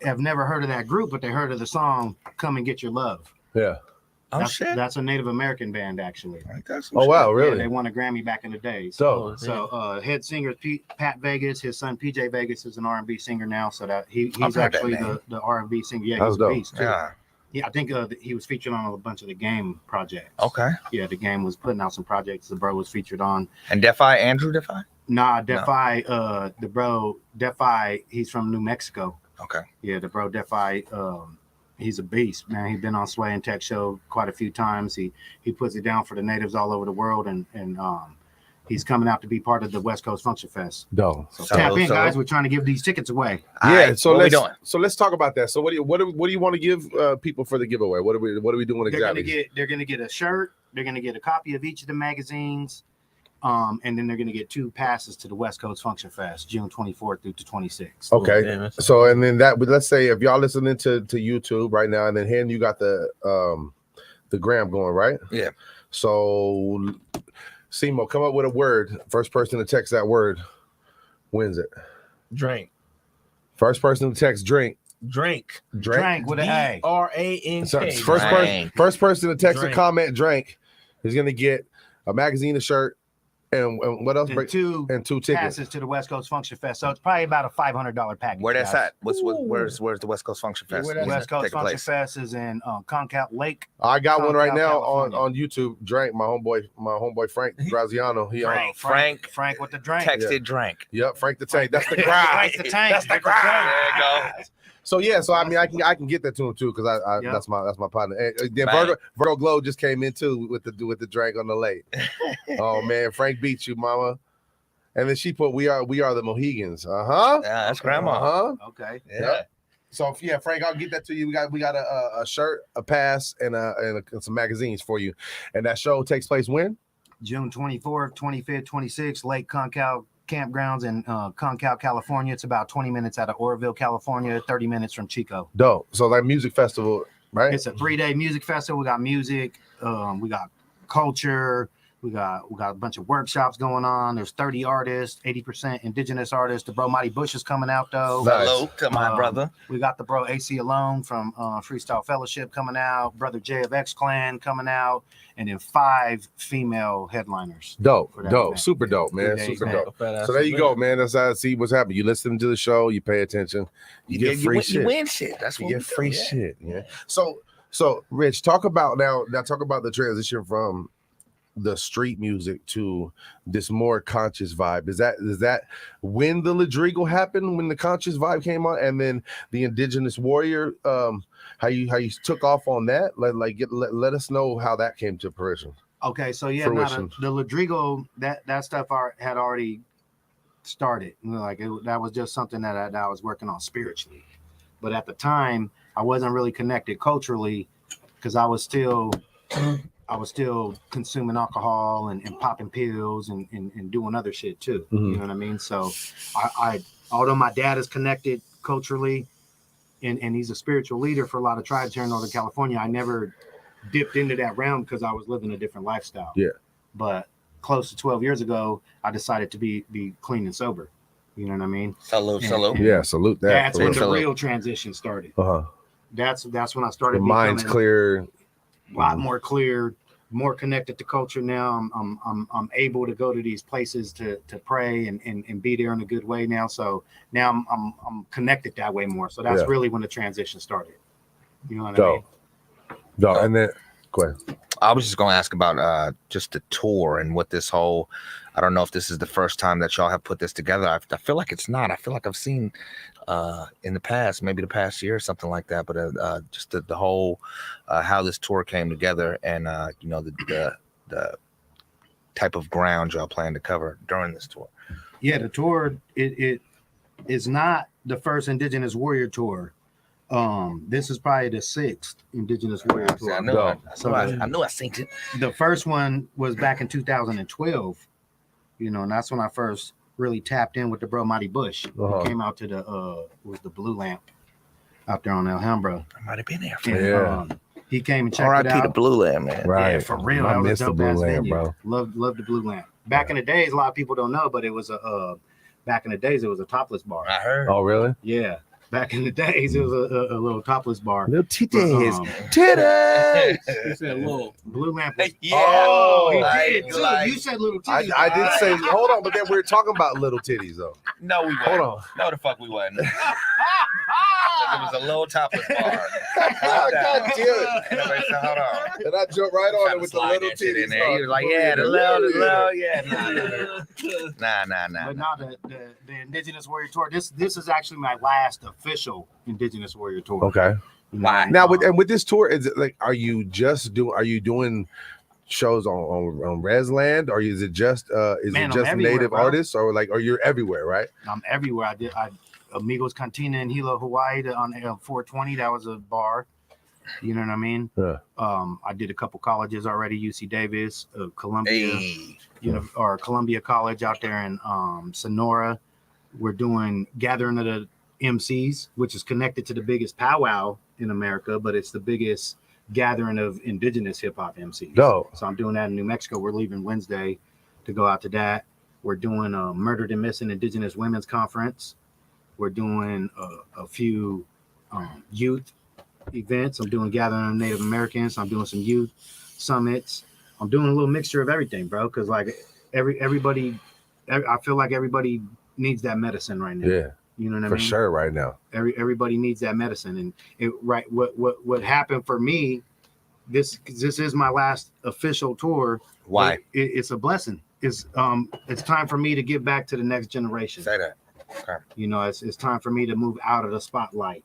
have never heard of that group, but they heard of the song "Come and Get Your Love." yeah. Oh shit! That's a Native American band, actually. Oh wow, really? Yeah, they won a Grammy back in the day. So head singer Pat Vegas, his son PJ Vegas is an R&B singer now. So that he's actually the R&B singer. Yeah, he's a beast too. Yeah, I think he was featured on a bunch of the Game projects. Okay. Yeah, the Game was putting out some projects the bro was featured on. And Defi, Andrew Defi? Nah, Defi, the bro Defi, he's from New Mexico. Okay. Yeah, the bro Defi, he's a beast, man. He's been on Sway and Tech Show quite a few times. He puts it down for the natives all over the world, and he's coming out to be part of the West Coast Function Fest. Dope. So tap in, guys. We're trying to give these tickets away. Yeah. Right, so let's talk about that. So what do you want to give people for the giveaway? What are we doing exactly? They're gonna get a shirt. They're gonna get a copy of each of the magazines. And then they're going to get 2 passes to the West Coast Function Fest, June 24th through to 26th. Okay. So, and then let's say if y'all listening to YouTube right now, and then here you got the gram going, right? Yeah. So, Simo, come up with a word. First person to text that word wins it. Drink. First person to text drink. Drink. Drank with an A. RANK. So first person to text a comment drink is going to get a magazine, a shirt, and what else? And two tickets. Passes to the West Coast Function Fest. So it's probably about a $500 package. Where that's at? Where's the West Coast Function Fest? West Coast Function Fest is in Concal Lake. I got one right now California. on YouTube. Drink, my homeboy Frank Graziano. Frank with the drink. Texted drink. Yep, Frank the Tank. That's the grind. Frank the Tank. That's the grind. There you go. So yeah, I mean, I can get that to him too because that's my partner. And then Virgo Glow just came in too with the drink on the lake. Oh man, Frank beat you, mama. And then she put we are the Mohegans. Yeah, that's grandma. Okay. Yeah. Yep. So yeah, Frank, I'll get that to you. We got a shirt, a pass, and some magazines for you. And that show takes place when? June 24th, 25th, 26th, Lake Concal Campgrounds in Concal, California. It's about 20 minutes out of Oroville, California, 30 minutes from Chico. Dope. So like music festival, right? It's a 3-day music festival. We got music, we got culture, we got a bunch of workshops going on. There's 30 artists, 80% Indigenous artists. The bro Mighty Bush is coming out though. Hello to my brother. We got the bro AC Alone from Freestyle Fellowship coming out. Brother J of X Clan coming out. And then 5 female headliners. Dope. Event. Super dope, man. Super dope. So there you go, man. That's how I see what's happening. You listen to the show, you pay attention, you get free shit. You win shit. That's what you get free shit. Yeah. So Rich, talk about the transition from the street music to this more conscious vibe. Is that when the Ledreagle happened, when the conscious vibe came on, and then the Indigenous Warrior, how you took off on that? Let us know how that came to fruition. Okay, so yeah, the Ledreagle, that stuff had already started. That was just something that I was working on spiritually. But at the time, I wasn't really connected culturally because I was still consuming alcohol and popping pills and doing other shit too. Mm-hmm. You know what I mean? So I although my dad is connected culturally and he's a spiritual leader for a lot of tribes here in Northern California, I never dipped into that realm because I was living a different lifestyle. Yeah. But close to 12 years ago, I decided to be clean and sober. You know what I mean? Salute. Yeah, salute that. That's when the Salute. real transition started. Uh-huh. That's when I The started mind's becoming clear. a lot more clear, more connected to culture now. I'm able to go to these places to pray and be there in a good way now. So now I'm connected that way more. So that's really when the transition started. You know what I mean? Dope. And then go ahead. I was just going to ask about just the tour and what this whole, I don't know if this is the first time that y'all have put this together. I feel like it's not. I feel like I've seen in the past, maybe the past year or something like that, but just the whole, how this tour came together and, you know, the type of ground y'all plan to cover during this tour. Yeah, the tour, it is not the first Indigenous Warrior Tour. This is probably the 6th Indigenous Warrior Tour. I knew I seen it. The first one was back in 2012, you know, and that's when I first really tapped in with the bro Mighty Bush. He came out to the Blue Lamp out there on Alhambra. I might have been there. And, he came and checked it R.I.P. out. the Blue Lamp, man. Right. Yeah, for real. I That was miss a the dope Blue ass Lamp, venue. bro. Love the Blue Lamp. Back in the days, a lot of people don't know, but it was back in the days it was a topless bar. I heard. Oh, really? Yeah. Back in the days, it was a little topless bar. Little titties. Titties. He said little. Blue Lamp. Was, Yeah. Oh, he Like- did too. like- You said little I titties. did say, hold on, but then we were talking about little titties, though. No, we wasn't. Hold on. No, the fuck we wasn't. It was a low topless bar. God damn it. And everybody said, hold on. And I jumped right on Tried it to with the slide little that shit in titties. there. He was like, yeah, the low, yeah. Nah. But now the Indigenous Warrior Tour. This is actually my last official Indigenous Warrior Tour. Okay. You know, Why? Now, with this tour, is it like, are you doing shows on Resland, or is it just Man, I'm everywhere, native bro. artists, or like, or you're everywhere, right? I'm everywhere. I Amigos Cantina in Hilo, Hawaii, on 420. That was a bar. You know what I mean? Yeah. I did a couple colleges already. UC Davis, Columbia, Hey. or Columbia College out there in Sonora. We're doing Gathering of the MCs, which is connected to the biggest powwow in America, but it's the biggest gathering of indigenous hip hop MCs. Dope. So I'm doing that in New Mexico. We're leaving Wednesday to go out to that. We're doing a Murdered and Missing Indigenous Women's Conference. We're doing a few youth events. I'm doing Gathering of Native Americans. I'm doing some youth summits. I'm doing a little mixture of everything, bro. Because like everybody, I feel like everybody needs that medicine right now. Yeah, You know what I for mean? sure, right now. Everybody needs that medicine, and what happened for me, this is my last official tour. Why? It's a blessing. It's time for me to give back to the next generation. Say that. You know, it's time for me to move out of the spotlight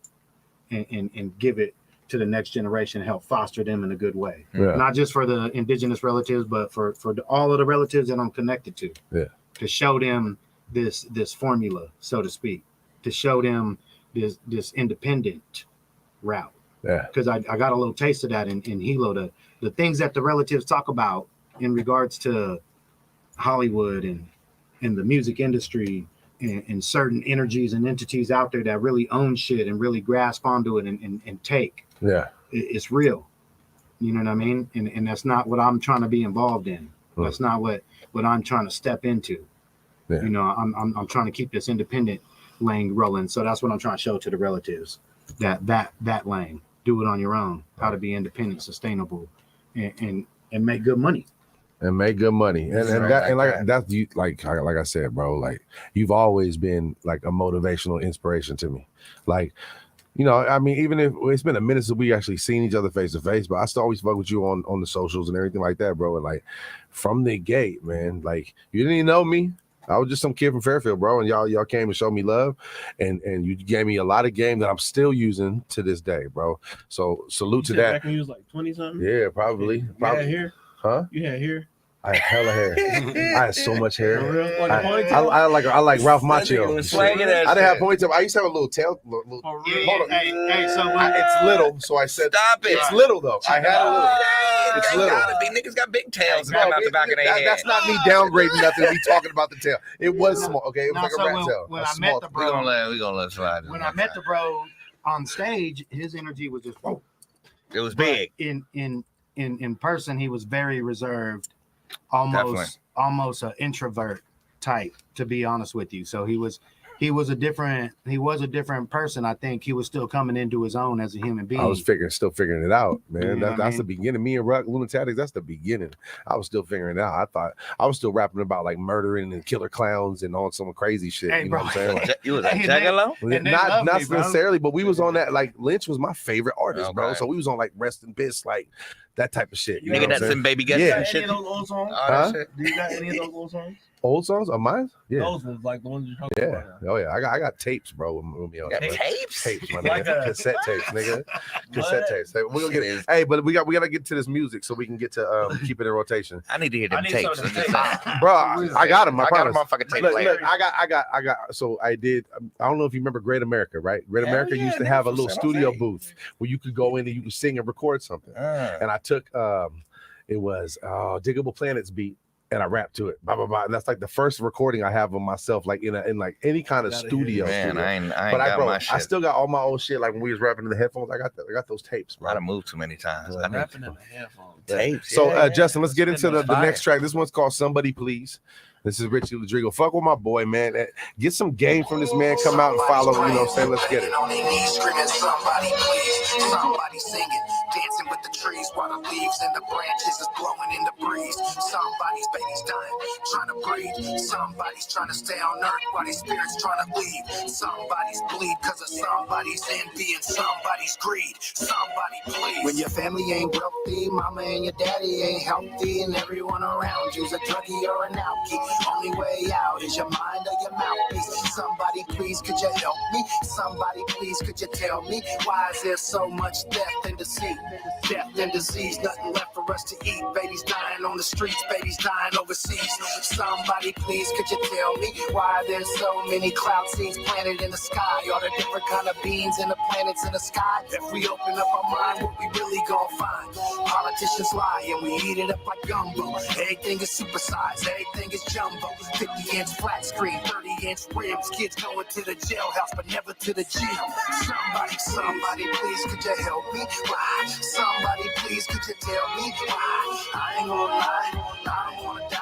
and give it to the next generation, help foster them in a good way. Yeah. Not just for the indigenous relatives, but for all of the relatives that I'm connected to. Yeah. To show them this formula, so to speak, to show them this independent route. Yeah. Because I got a little taste of that in Hilo. The things that the relatives talk about in regards to Hollywood and the music industry and certain energies and entities out there that really own shit and really grasp onto it and take. Yeah. It's real. You know what I mean? And that's not what I'm trying to be involved in. That's not what I'm trying to step into. Yeah. You know, I'm trying to keep this independent lane rolling. So that's what I'm trying to show to the relatives. That lane. Do it on your own. How to be independent, sustainable, and make good money. And make good money, that's you. Like I said, bro. Like, you've always been like a motivational inspiration to me. Like, you know, I mean, even if it's been a minute since we actually seen each other face to face, but I still always fuck with you on the socials and everything like that, bro. And like, from the gate, man, like, you didn't even know me. I was just some kid from Fairfield, bro, and y'all came and showed me love, and you gave me a lot of game that I'm still using to this day, bro. So salute to that. Back when you was like 20 something. Yeah, probably. You had hair? Huh? You had hair? I had hella hair. I had so much hair. For real? Like a I ponytail? like Ralph Macchio. was swinging that I didn't have shit. ponytail. I used to have a little tail. For Yeah, real? Hold on. hey, so It's little, so I said Stop it. it's little though. I had a little. It's They little. gotta be. Niggas got big tails No, coming out the back of their head. that's not me downgrading nothing. We talking about the tail. It was small. Okay, it was No, like a so rat tail. when A I small met the tail. bro, We gonna let slide. when I met the bro on stage, his energy was just whoa. It was big. In in person, he was very reserved, Definitely. almost an introvert type, to be honest with you. So he was a different person. I think he was still coming into his own as a human being. I was still figuring it out, man. You know That's the beginning. Me and Ruck Lunatics, that's the beginning. I was still figuring it out. I thought I was still rapping about like murdering and killer clowns and all some crazy shit. Hey, you know what I'm saying? Like, You was like Juggalo? not necessarily, but we was on that. Like Lynch was my favorite artist, bro. Okay. So we was on like Rest in Peace, like that type of shit. You know Nigga, what I'm that's saying? some baby You guts got and any shit. of those old songs? All that shit. Do you got any of those old songs? Old songs of mine? Yeah. Those ones, like the ones you're talking Yeah. about. Oh yeah. I got tapes, bro. With me on Got that, bro. tapes? Tapes, my Like nigga. a- Cassette tapes, nigga. Cassette What? tapes. We're gonna Shit get is- Hey, but we gotta get to this music so we can get to keep it in rotation. I need to hear them I need tapes. some of I'm the just tapes. saying. Bro, I got them. I I got a promise. motherfucking tape Look, player. I got. So I did. I don't know if you remember Great America, right? Great Hell America yeah, used to nigga, have a from little San studio Jose. booth where you could go in and you could sing and record something. And I took it was Diggable Planets beat, and I rapped to it. Blah blah blah. And that's like the first recording I have of myself, like in like any kind of Gotta hear studio. Man, studio. I ain't But got my I shit. still got all my old shit. Like when we was rapping in the headphones, I got those tapes, I bro. done moved too many times. I need Rapping in the headphones. tapes. So, yeah, Justin, let's get into Spin the those next track. This one's called Somebody Please. This is Richie Ledreagle. Fuck with my boy, man. Get some game from this man. Come out and follow. You know what I'm saying? Let's get it. On their knees, screaming, somebody please. Somebody singing, dancing with the trees while the leaves and the branches is blowing in the breeze. Somebody's baby's dying, trying to breathe. Somebody's trying to stay on earth while their spirit's trying to leave. Somebody's bleed because of somebody's envy and somebody's greed. Somebody please. When your family ain't wealthy, mama and your daddy ain't healthy, and everyone around you's a druggie or an alkie. Only way out is your mind or your mouthpiece. Somebody please, could you help me? Somebody please, could you tell me why is there so much death and deceit? Death and disease, nothing left for us to eat. Babies dying on the streets, babies dying overseas. Somebody please, could you tell me why there's so many cloud seeds planted in the sky? All the different kind of beings and the planets in the sky. If we open up our mind, what we really gonna find? Politicians lie and we eat it up like gumbo. Everything is supersized, everything is jumbo. 50-inch flat screen, 30-inch rims. Kids going to the jailhouse, but never to the gym. Somebody, please, could you help me? Why? Somebody, please, could you tell me why? I ain't gonna lie, I don't wanna die.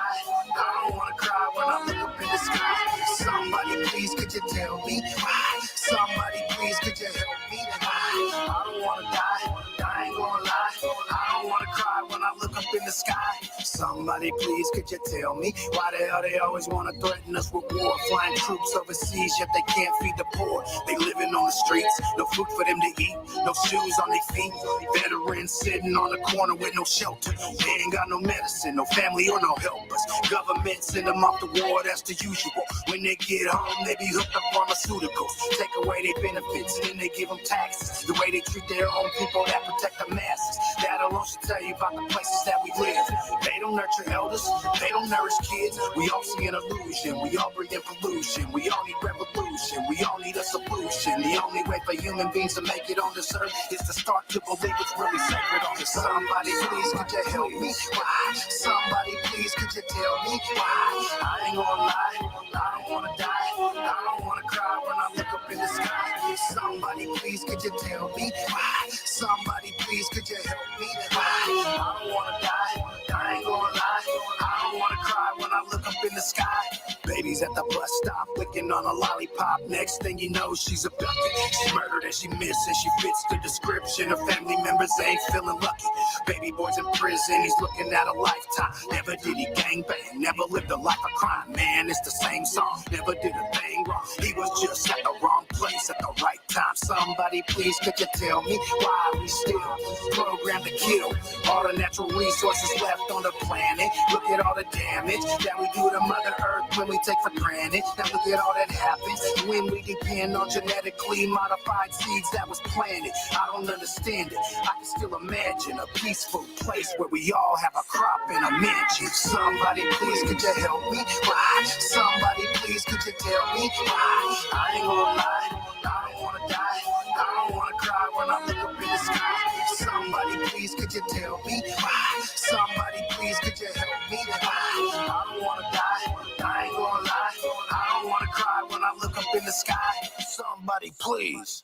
I don't wanna cry when I look up in the sky. Somebody, please, could you tell me why? Somebody, please, could you help me? Why? I don't wanna die. I ain't gonna lie, I don't wanna cry when I look up in the sky. Somebody please, could you tell me why the hell they always wanna threaten us with war? Flying troops overseas, yet they can't feed the poor. They living on the streets, no food for them to eat, no shoes on their feet. Veterans sitting on the corner with no shelter. They ain't got no medicine, no family or no helpers. Government send them off to war, that's the usual. When they get home, they be hooked up pharmaceuticals. Take away their benefits and then they give them taxes. The way they treat their own people that protect the masses. That alone should tell you about the places that we live. They don't nurture elders, they don't nourish kids. We all see an illusion, we all breathe in pollution. We all need revolution, we all need a solution. The only way for human beings to make it on this earth is to start to believe it's really sacred on this. Somebody please, could you help me? Why? Somebody please, could you tell me why? I ain't gonna lie, I don't wanna die. I don't wanna cry when I look up in the sky. Somebody please, could you tell me why? Somebody please, could you help me? Why? I don't wanna die. I ain't gonna lie. I don't wanna cry when I look up in the sky. Baby's at the bus stop, licking on a lollipop. Next thing you know, she's abducted. She's murdered and she missed, and she fits the description. Her family members ain't feeling lucky. Baby boy's in prison, he's looking at a lifetime. Never did he gangbang, never lived a life of crime. Man, it's the same song, never did a thing wrong. He was just at the wrong place at the right time. Somebody please, could you tell me why we still programmed to kill all the natural resources left on the planet? Look at all the damage that we do to Mother Earth when we take for granted. Now look at all that happens when we depend on genetically modified seeds that was planted. I don't understand it. I can still imagine a peaceful place where we all have a crop and a mansion. Somebody please, could you help me? Why? Somebody please, could you tell me why? I ain't gonna lie, I don't wanna die. I don't wanna cry when I look up in the sky. Somebody please, could you tell me why? Somebody please, could you help me? Why? I don't wanna die. I ain't gonna lie. I don't wanna cry when I look up in the sky. Somebody please.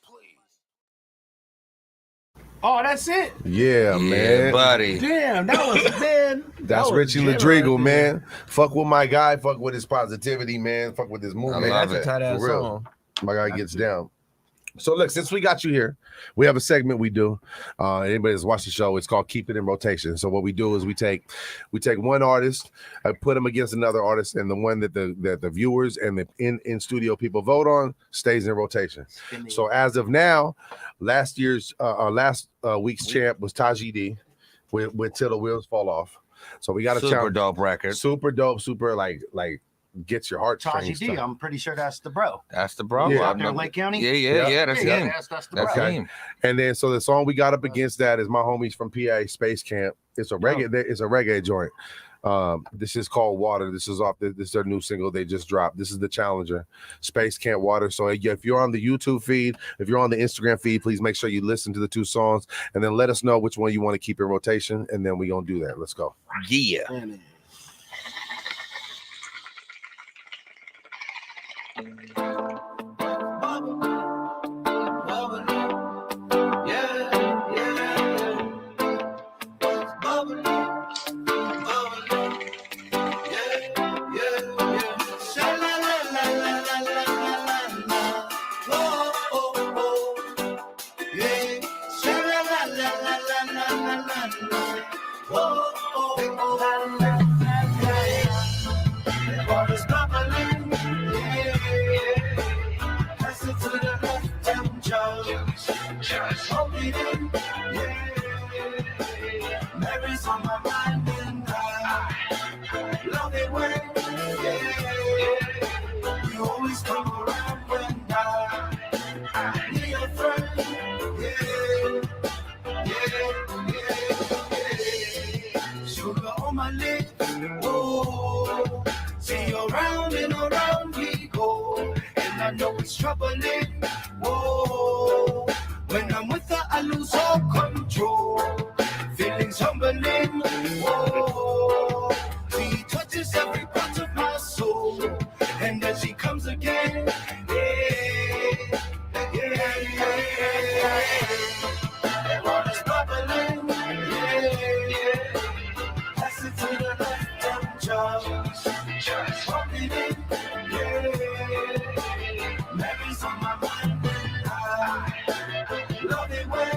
Oh, that's it. Yeah, man. buddy. Damn, that was man. That's Richie Ledreagle, man. Fuck with my guy. Fuck with his positivity, man. Fuck with his movement. love That's a it. tight ass For real. song. My guy gets down. So look, since we got you here, we have a segment we do. Anybody that's watched the show, it's called Keep It in Rotation. So what we do is we take one artist, put them against another artist, and the one that the viewers and the in studio people vote on stays in rotation. So as of now, last week's champ was Taji D with Till the Wheels Fall Off. So we got a Super dope record. super dope, super like gets your heart Taji strings. D, I'm pretty sure that's the bro. That's the bro. Yeah. Out there in Lake County. Yeah. That's him. That's the That's bro. him. And then so the song we got up against that is my homies from PA, Space Camp. It's a reggae joint. This is called Water. This is their new single they just dropped. This is the challenger, Space Camp Water. So if you're on the YouTube feed, if you're on the Instagram feed, please make sure you listen to the two songs and then let us know which one you want to keep in rotation, and then we're gonna do that. Let's go. Yeah. Mary's on my mind and I love it when you always come around when I need a friend. Sugar on my lips, oh, see you around and around we go, and I know it's troubling. Whoa, when I'm with her, I lose all control. Feelings humbling. Whoa, he touches every part of my soul, and then she comes again. And water's bubbling. Pass it to the left and just pump it in. Mary's on my mind and I love it when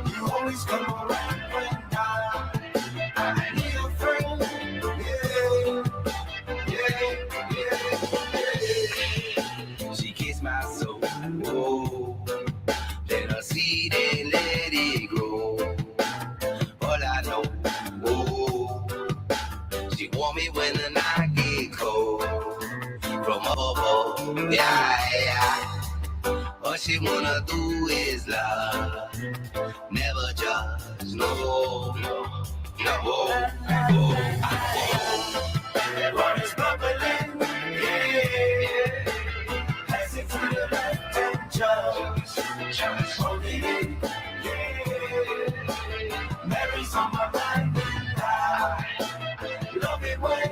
you always come around when I need a friend. She kissed my soul. Oh, let her see and let it grow. All I know, oh, she want me when the night get cold. From above, yeah. All she wanna do is love, never judge, no. Water's bubbling, pass it to the left and just hold it in, Mary's on my mind and I love it when,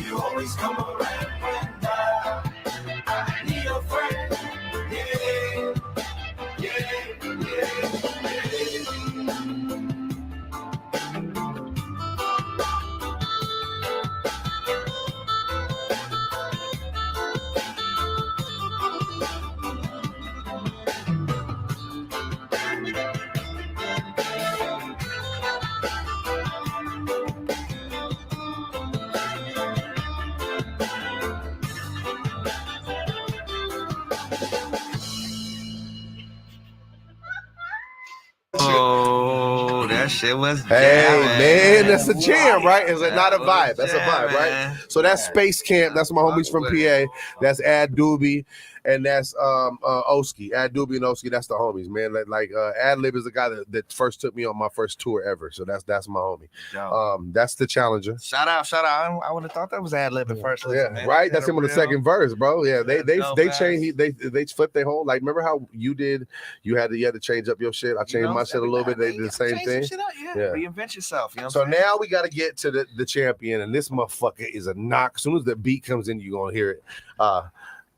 you always come around when I need a friend. Oh, that shit was Hey, jamming. man, that's a jam, right? Is it not a vibe? That's a vibe, right? Jamming. So that's Space Camp. That's my homies from PA. That's Ad Doobie, and that's Oski. Ad Doobie and Oski. That's the homies, man. Ad Lib is the guy that first took me on my first tour ever. So that's my homie. That's the challenger. Shout out. I would have thought that was ad lib at first. Yeah, man. right. That's him on the second verse, bro. Yeah, they dope ass. changed. They flipped their whole. Like, remember how you did? You had to change up your shit. I changed my shit a little bit. They did the same thing. Yeah. Reinvent yourself. You know. So now we got to get to the champion, and this motherfucker is a knock. As soon as the beat comes in, you're gonna hear it.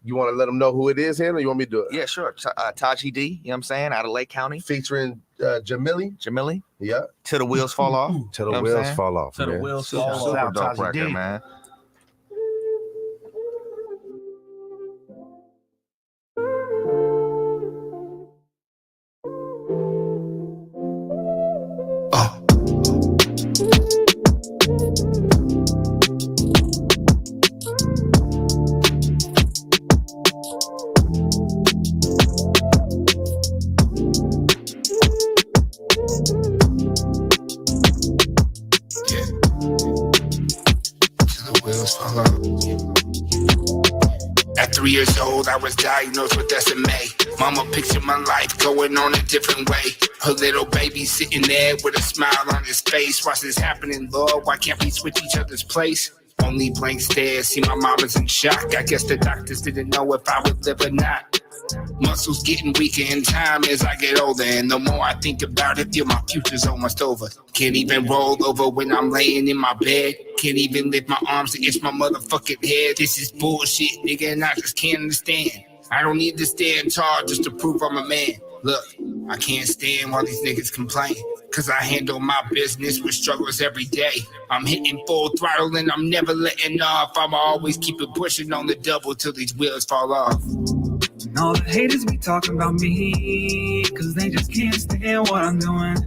You want to let them know who it is, Hannah, or you want me to do it? Yeah, sure. Taji D, you know what I'm saying? Out of Lake County. Featuring Jamili. Jamili. Yeah. Till the wheels fall off. Till the You know what I'm wheels saying? fall off. To the man. wheels Super, fall super off. dope Taji record, D. man. At 3 years old, I was diagnosed with SMA. Mama pictured my life going on a different way. Her little baby sitting there with a smile on his face. What's this happening, Lord? Why can't we switch each other's place? Only blank stares, see my mama's in shock. I guess the doctors didn't know if I would live or not. Muscles getting weaker in time as I get older, and the more I think about it, feel my future's almost over. Can't even roll over when I'm laying in my bed. Can't even lift my arms against my motherfucking head. This is bullshit, nigga, and I just can't understand. I don't need to stand tall just to prove I'm a man. Look, I can't stand while these niggas complain, cause I handle my business with struggles every day. I'm hitting full throttle and I'm never letting off. I'ma always keep it pushing on the double till these wheels fall off. And all the haters be talking about me, cause they just can't stand what I'm doing.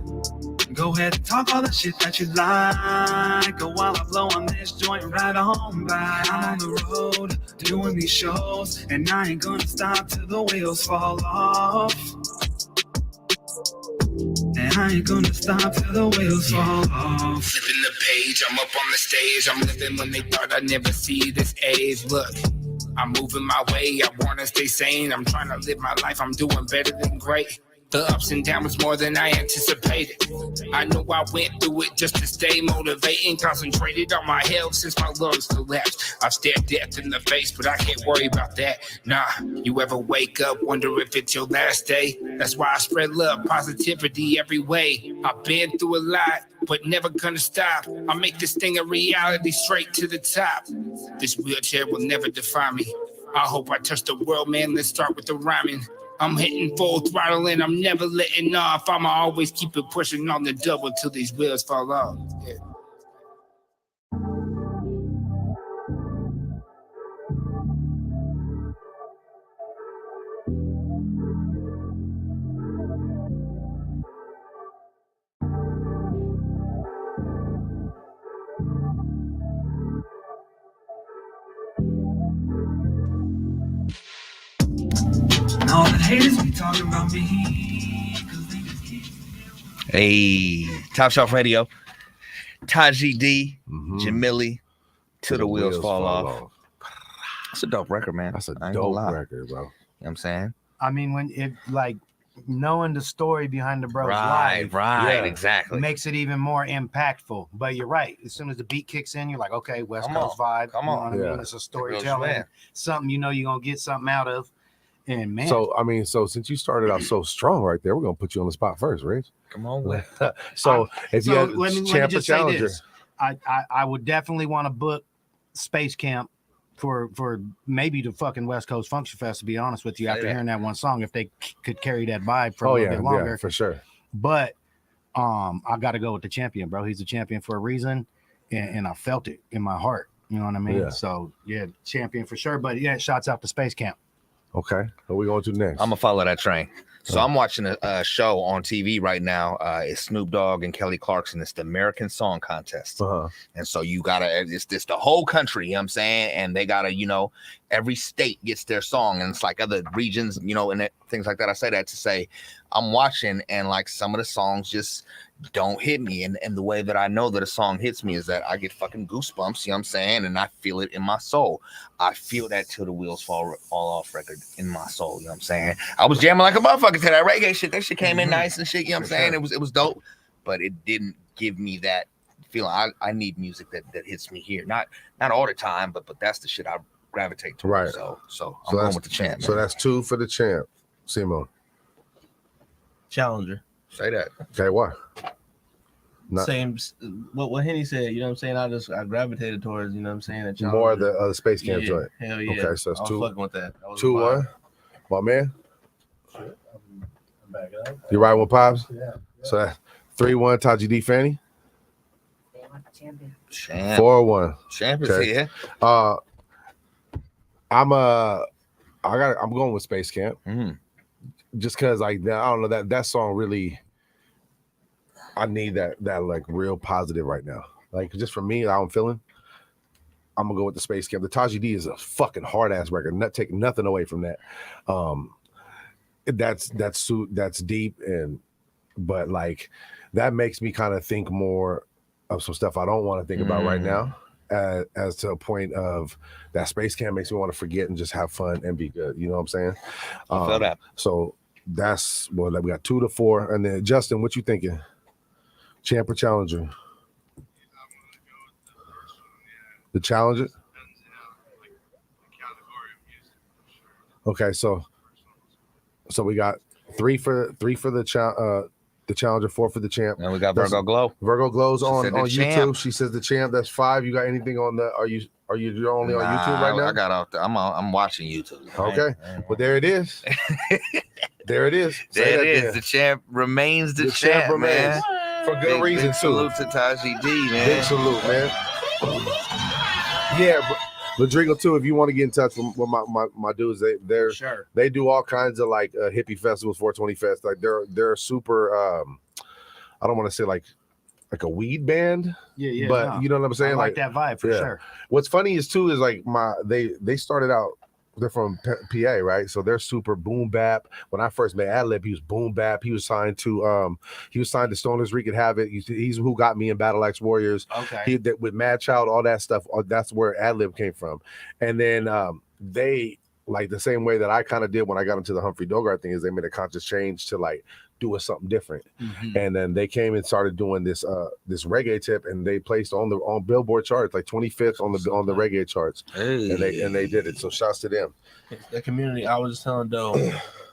Go ahead and talk all the shit that you like, or while I blow on this joint right on by. I'm on the road, doing these shows, and I ain't gonna stop till the wheels fall off. And I ain't gonna stop till the wheels fall off. Flipping the page, I'm up on the stage. I'm living when they thought I'd never see this age. Look, I'm moving my way, I wanna stay sane. I'm trying to live my life, I'm doing better than great. The ups and downs more than I anticipated. I know I went through it just to stay motivating. Concentrated on my health since my lungs collapsed. I've stared death in the face, but I can't worry about that. Nah, you ever wake up, wonder if it's your last day? That's why I spread love, positivity every way. I've been through a lot, but never gonna stop. I make this thing a reality straight to the top. This wheelchair will never define me. I hope I touch the world, man. Let's start with the rhyming. I'm hitting full throttle and I'm never letting off. I'ma always keep it pushing on the double till these wheels fall off. Yeah. And all the haters be talking about me, cause they just can't stand. Hey, Top Shelf Radio. Taji D, Jamili, Till the Wheels Fall Off. That's a dope record, man. That's a I ain't gonna dope lie. record, bro. You know what I'm saying? I mean, when it like knowing the story behind the bro's life Right, exactly. makes it even more impactful. But you're right. As soon as the beat kicks in, you're like, okay, West Come Coast vibe. Come you know on. what I Yeah. mean? It's a Real storytelling, man. something you know you're gonna get something out of. And man, So I mean, so since you started out so strong right there, we're gonna put you on the spot first, Rich. Come on with So if you so had let me champ or just say challenger, this. I would definitely want to book Space Camp for maybe the fucking West Coast Function Fest, to be honest with you, Say after that. hearing that one song, if they could carry that vibe for a oh little yeah, bit longer. yeah, for sure. But I gotta go with the champion, bro. He's a champion for a reason, and I felt it in my heart. You know what I mean? Yeah. So yeah, champion for sure. But yeah, shouts out to Space Camp. Okay, what we going to next? I'm gonna follow that train. So I'm watching a show on TV right now. It's Snoop Dogg and Kelly Clarkson. It's the American Song Contest. And so you gotta, it's the whole country, you know what I'm saying? And they gotta, you know, every state gets their song, and it's like other regions, you know, and things like that. I say that to say I'm watching, and like some of the songs just don't hit me. And the way that I know that a song hits me is that I get fucking goosebumps, you know what I'm saying? And I feel it in my soul. I feel that Till the Wheels Fall Off record in my soul, you know what I'm saying? I was jamming like a motherfucker to that reggae shit. That shit came in nice and shit, you know what I'm saying? It was dope, but it didn't give me that feeling. I need music that hits me here. Not all the time, but that's the shit I gravitate to. Right. So I'm going with the champ. So man. that's 2 for the champ, Simo. Challenger. Say that. Okay, why? same what Henny said, you know what I'm saying? I gravitated towards, you know what I'm saying, that More of the space camp yeah, joint. Hell yeah. Okay, so it's I was 2 fucking with that. That was 2-1. My man. I'm back up. You right with Pops? Yeah. So that's 3-1 Taji D Fanny. Champ. 4-1. Champ is Okay. here. I'm going with Space Camp. Just because like I don't know that song really, I need that like real positive right now. Like just for me, how I'm feeling, I'm gonna go with the Space Camp. The Taji D is a fucking hard ass record. Not taking nothing away from that. That's deep but like that makes me kind of think more of some stuff I don't want to think about right now. As to a point of that Space Camp makes me want to forget and just have fun and be good. You know what I'm saying? I feel that. So that's we got 2-4, and then Justin, what you thinking? Champ or Challenger? The Challenger. Okay, so we got 3 for the Challenger, 4 for the Champ. And we got Virgo Glow. Virgo Glow's on YouTube. Champ. She says the Champ. That's 5. You got anything on the? Are you only on YouTube right now? I got off. I'm watching YouTube. Okay, well there it is. There it is. There it is. The Champ remains the champ, man. For good reason big too. Salute to Taji D, man. Big salute, man. Yeah, Ledreagle too. If you want to get in touch with my dudes, they do all kinds of like hippie festivals, 420 Fest. Like they're super. I don't want to say like a weed band. Yeah. But you know what I'm saying? I like that vibe for sure. What's funny is too is like they started out. They're from PA, right? So they're super boom bap. When I first met Adlib, he was boom bap. He was signed to Stoners Wreak Havoc. He's who got me in Battle Axe Warriors. Okay. With Mad Child, all that stuff. That's where Adlib came from. And then they like the same way that I kind of did when I got into the Humphrey Bogart thing is they made a conscious change to like doing something different. And then they came and started doing this reggae tip, and they placed on Billboard charts like 25th on the reggae charts. Hey. And they did it. So shouts to them. The community, I was just telling Doe,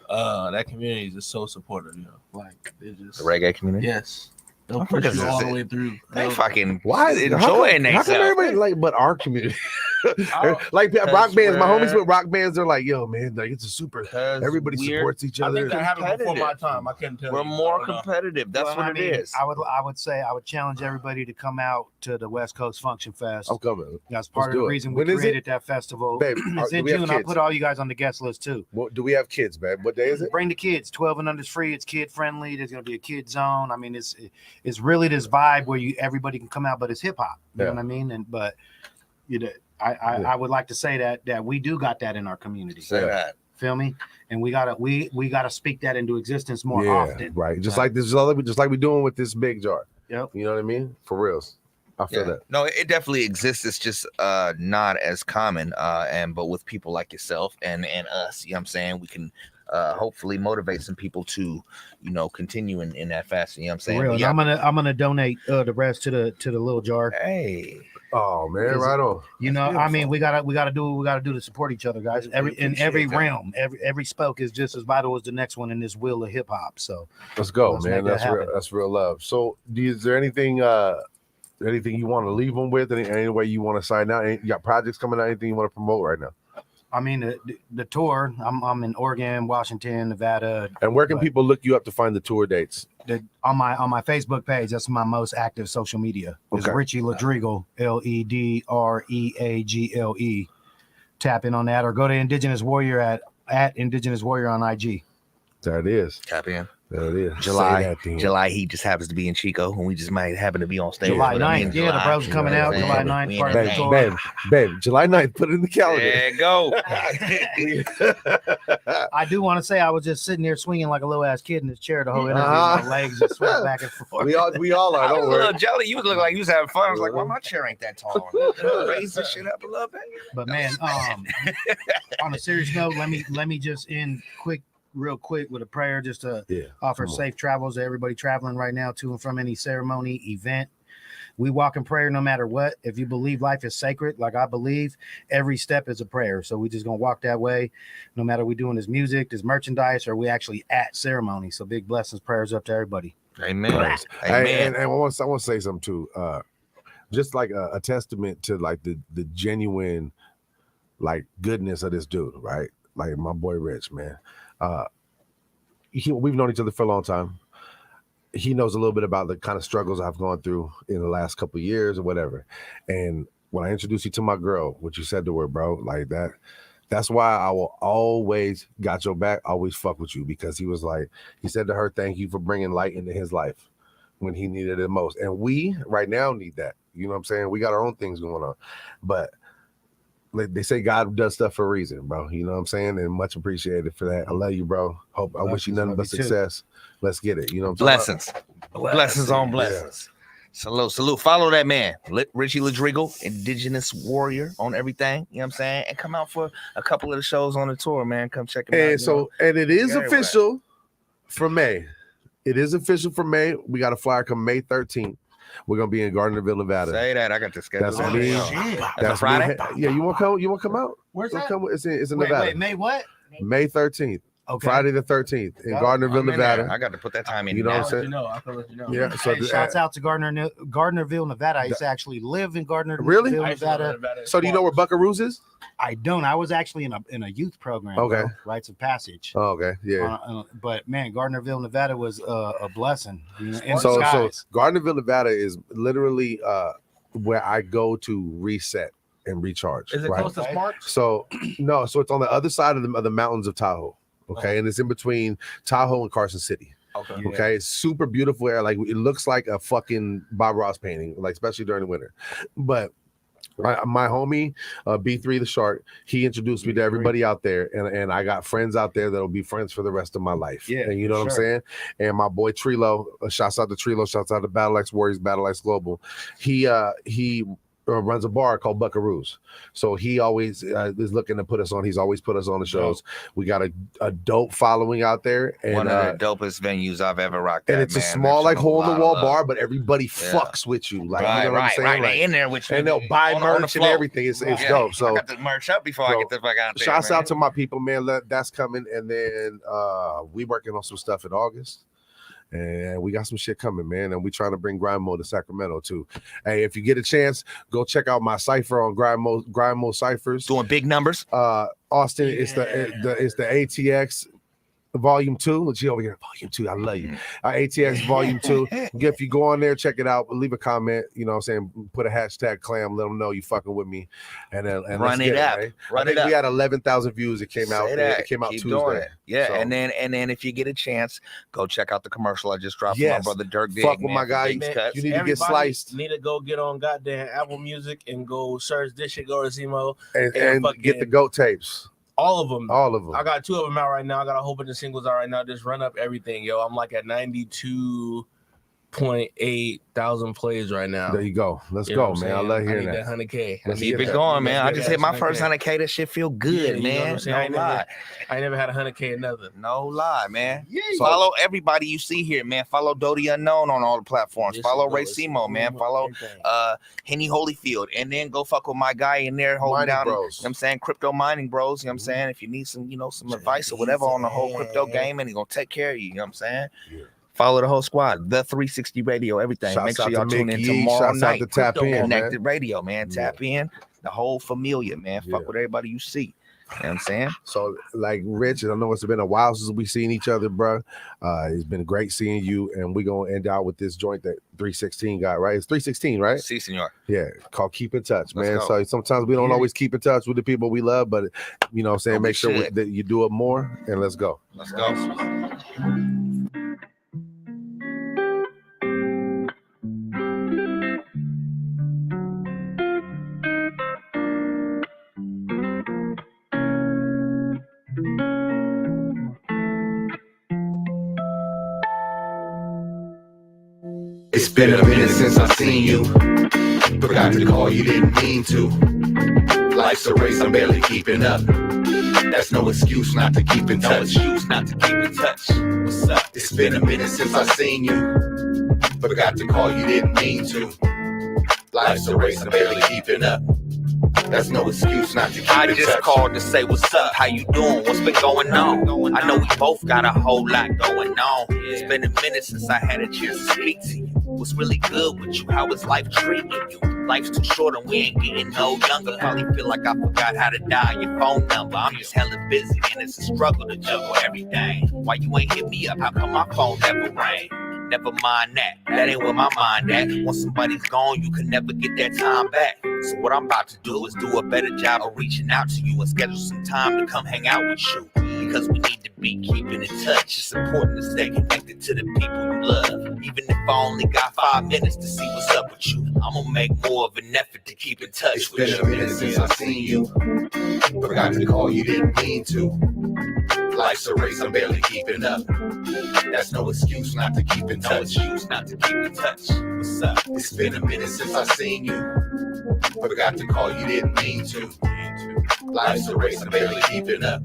that community is just so supportive, you know. Like they just The reggae community. Yes. They'll push you all the way through. They fucking enjoying themselves. How come everybody like but our community? Like rock bands, my homies with rock bands, they're like, yo, man, like it's a super. Everybody supports each I other. think that happened before my time. I couldn't tell We're you. more competitive. That's what it is. I would say I would challenge everybody to come out to the West Coast Function Fest. I'm coming. That's part of the reason we created that festival. Babe, it's in June. I'll put all you guys on the guest list too. Well, do we have kids, babe? What day is it? Bring the kids. 12 and under is free. It's kid friendly. There's gonna be a kid zone. I mean, it's really this vibe where everybody can come out, but it's hip hop. You know what I mean? But you know, I would like to say that we do got that in our community. Say that. Feel me? And we gotta speak that into existence more often. Right. Just like we're doing with this big jar. Yep. You know what I mean? For reals. I feel that. No, it definitely exists. It's just not as common. But with people like yourself and us, you know what I'm saying, we can hopefully motivate some people to, you know, continue in that fashion. You know what I'm saying? For real. Yeah. I'm gonna donate the rest to the little jar. Hey. Oh man, right on. You know, I mean, we gotta do what we gotta do to support each other, guys. Every realm, every spoke is just as vital as the next one in this wheel of hip hop. So let's go, man. That's real love. So, is there anything you want to leave them with? Any way you want to sign out? You got projects coming out? Anything you want to promote right now? I mean, the tour. I'm in Oregon, Washington, Nevada. And where can people look you up to find the tour dates? On my Facebook page, that's my most active social media. It's Richie Ledreagle, Ledreagle. Tap in on that, or go to Indigenous Warrior at Indigenous Warrior on IG. There it is. Tap in. There it is. July, he just happens to be in Chico, and we just might happen to be on stage. July 9th. The bros coming out. July 9th. Part of the tour. Babe, July 9th. Put it in the calendar. There you go. I do want to say I was just sitting there swinging like a little ass kid in this chair the whole interview. My legs just swing back and forth. We all are. I was a little jelly. You look like you was having fun. I was like, well, my chair ain't that tall. Raise this shit up a little bit. But man, on a serious note, let me just end real quick with a prayer, just to offer safe travels to everybody traveling right now to and from any ceremony, event. We walk in prayer no matter what. If you believe life is sacred, like I believe, every step is a prayer. So we just gonna walk that way, no matter we doing this music, this merchandise, or we actually at ceremony. So big blessings, prayers up to everybody. Amen. Nice. Amen. And I want to say something too. Just like a testament to like the genuine like goodness of this dude, right? Like my boy Rich, man. We've known each other for a long time. He knows a little bit about the kind of struggles I've gone through in the last couple of years or whatever. And when I introduced you to my girl, what you said to her, bro, like that's why I will always got your back, always fuck with you, because he said to her, thank you for bringing light into his life when he needed it the most. And we right now need that. You know what I'm saying? We got our own things going on. But like they say, God does stuff for a reason, bro. You know what I'm saying? And much appreciated for that. I love you, bro. I wish you nothing but success. Let's get it. You know what I'm saying? Blessings on blessings. Yeah. Salute. Follow that man, Richie Ledreagle, Indigenous warrior on everything. You know what I'm saying? And come out for a couple of the shows on the tour, man. Come check him out. And it is official for May. It is official for May. We got a flyer come May 13th. We're gonna be in Gardnerville, Nevada. Say that. I got the schedule. That's me. That's Friday. Yeah, you want to come? You want to come out? Where's that? It's in Nevada. Wait, May what? May 13th. Okay. Friday the 13th in Gardnerville, Nevada. I got to put that time in. You know what I'm saying? I can let you know. Yeah. So shouts out to Gardnerville, Nevada. I used to actually live in Gardnerville, Nevada. So do you know where Buckaroos is? I don't. I was actually in a youth program. Okay. Rites of Passage. Oh, okay. Yeah. But man, Gardnerville, Nevada was a blessing. So Gardnerville, Nevada is literally where I go to reset and recharge. Is it close to Sparks? So no. So it's on the other side of the mountains of Tahoe. Okay, and it's in between Tahoe and Carson City. Okay, it's super beautiful air. Like it looks like a fucking Bob Ross painting, like especially during the winter. But my homie B3 the Shark, he introduced me to everybody out there, and I got friends out there that'll be friends for the rest of my life. Yeah, and you know what I'm saying. And my boy Trilo, shouts out to Trilo, shouts out to Battle X Warriors, Battle X Global. He runs a bar called Buckaroos. So he always is looking to put us on. He's always put us on the shows. We got a dope following out there. And, one of the dopest venues I've ever rocked. And it's a small, like hole-in-the-wall bar, but everybody fucks with you. Like, you know what I'm saying? Right, like, in there with you. And they'll buy merch and everything. It's dope. So I got the merch up before I get the fuck out there. Shouts out to my people, man. That's coming. And then we working on some stuff in August. And we got some shit coming, man. And we trying to bring Grind Mode to Sacramento too. Hey, if you get a chance, go check out my cipher on Grind Mode Ciphers. Doing big numbers. Austin, it's the ATX Volume 2. Let's see over here. Volume 2. I love you. ATX Volume 2. If you go on there, check it out. Leave a comment. You know what I'm saying? Put a hashtag clam. Let them know you fucking with me. And run it up. Right? I think we had 11,000 views. It came out. It came out Keep Tuesday. Yeah. So, and then if you get a chance, go check out the commercial I just dropped for my brother Dirk Dig. Fuck with my guy. You need to get sliced. Need to go get on goddamn Apple Music and go search this shit, go to Zemo and get the GOAT tapes. All of them. I got 2 of them out right now. I got a whole bunch of singles out right now. Just run up everything, yo. I'm like at 92.8 thousand plays right now. There you go. Let's go, man. I love hearing that. 100K. Keep it going, man. I just hit my first 100K. That shit feel good, man. No lie. I never had 100K or nothing. No lie, man. Follow everybody you see here, man. Follow Dodie Unknown on all the platforms. Follow Ray Simo, man. Follow Henny Holyfield. And then go fuck with my guy in there holding down, you know what I'm saying, crypto mining bros. You know what I'm saying? If you need some, some advice or whatever on the whole crypto game, and he's gonna take care of you, you know what I'm saying? Follow the whole squad, the 360 Radio, everything. Make sure y'all tune in tomorrow night. To Tap In, Connected Radio, man. Tap in, the whole familia, man. Fuck with everybody you see. You know what I'm saying? So, like, Rich, I know it's been a while since we seen each other, bro. It's been great seeing you, and we're going to end out with this joint that 316 got, right? It's 316, right? Si, senor. Yeah, called Keep in Touch, man. So sometimes we don't always keep in touch with the people we love, but, you know what I'm saying, make sure that you do it more, and let's go. Let's go. It's been a minute since I seen you. Forgot to call, you didn't mean to. Life's a race, I'm barely keeping up. That's no excuse not to keep in touch. What's up? It's been a minute since I seen you. Forgot to call, you didn't mean to. Life's a race, I'm barely keeping up. That's no excuse not to keep I just touch. Called to say what's up, how you doing, what's been going on? I know we both got a whole lot going on. It's been a minute since I had a chance to speak to you. What's really good with you, how is life treating you? Life's too short and we ain't getting no younger. Probably feel like I forgot how to dial your phone number. I'm just hella busy and it's a struggle to juggle everything. Why you ain't hit me up, how come my phone never rang? Never mind that, that ain't where my mind at. Once somebody's gone, you can never get that time back. So what I'm about to do is do a better job of reaching out to you and schedule some time to come hang out with you. Because we need to be keeping in touch. It's important to stay connected to the people you love. Even if I only got 5 minutes to see what's up with you, I'm gonna make more of an effort to keep in touch with you. It's been a minute since I've seen you, but I got to call you, didn't mean to. Life's a race, I'm barely keeping up. That's no excuse not to keep in touch. No excuse not to keep in touch. What's up? It's been a minute since I've seen you, but I got to call you, didn't mean to. Life's a race, I'm barely keeping up.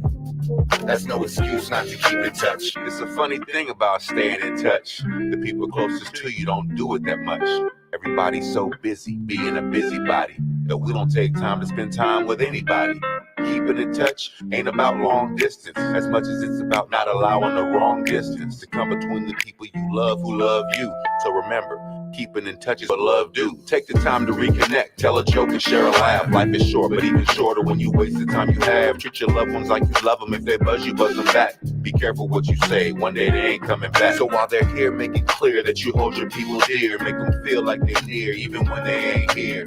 That's no excuse not to keep in touch. It's a funny thing about staying in touch. The people closest to you don't do it that much. Everybody's so busy being a busybody that we don't take time to spend time with anybody. Keeping in touch ain't about long distance as much as it's about not allowing the wrong distance to come between the people you love who love you. So remember, keeping in touch is what love do. Take the time to reconnect, tell a joke and share a laugh. Life is short, but even shorter when you waste the time you have. Treat your loved ones like you love them. If they buzz you, buzz them back. Be careful what you say, one day they ain't coming back. So while they're here, make it clear that you hold your people dear. Make them feel like they're near, even when they ain't here.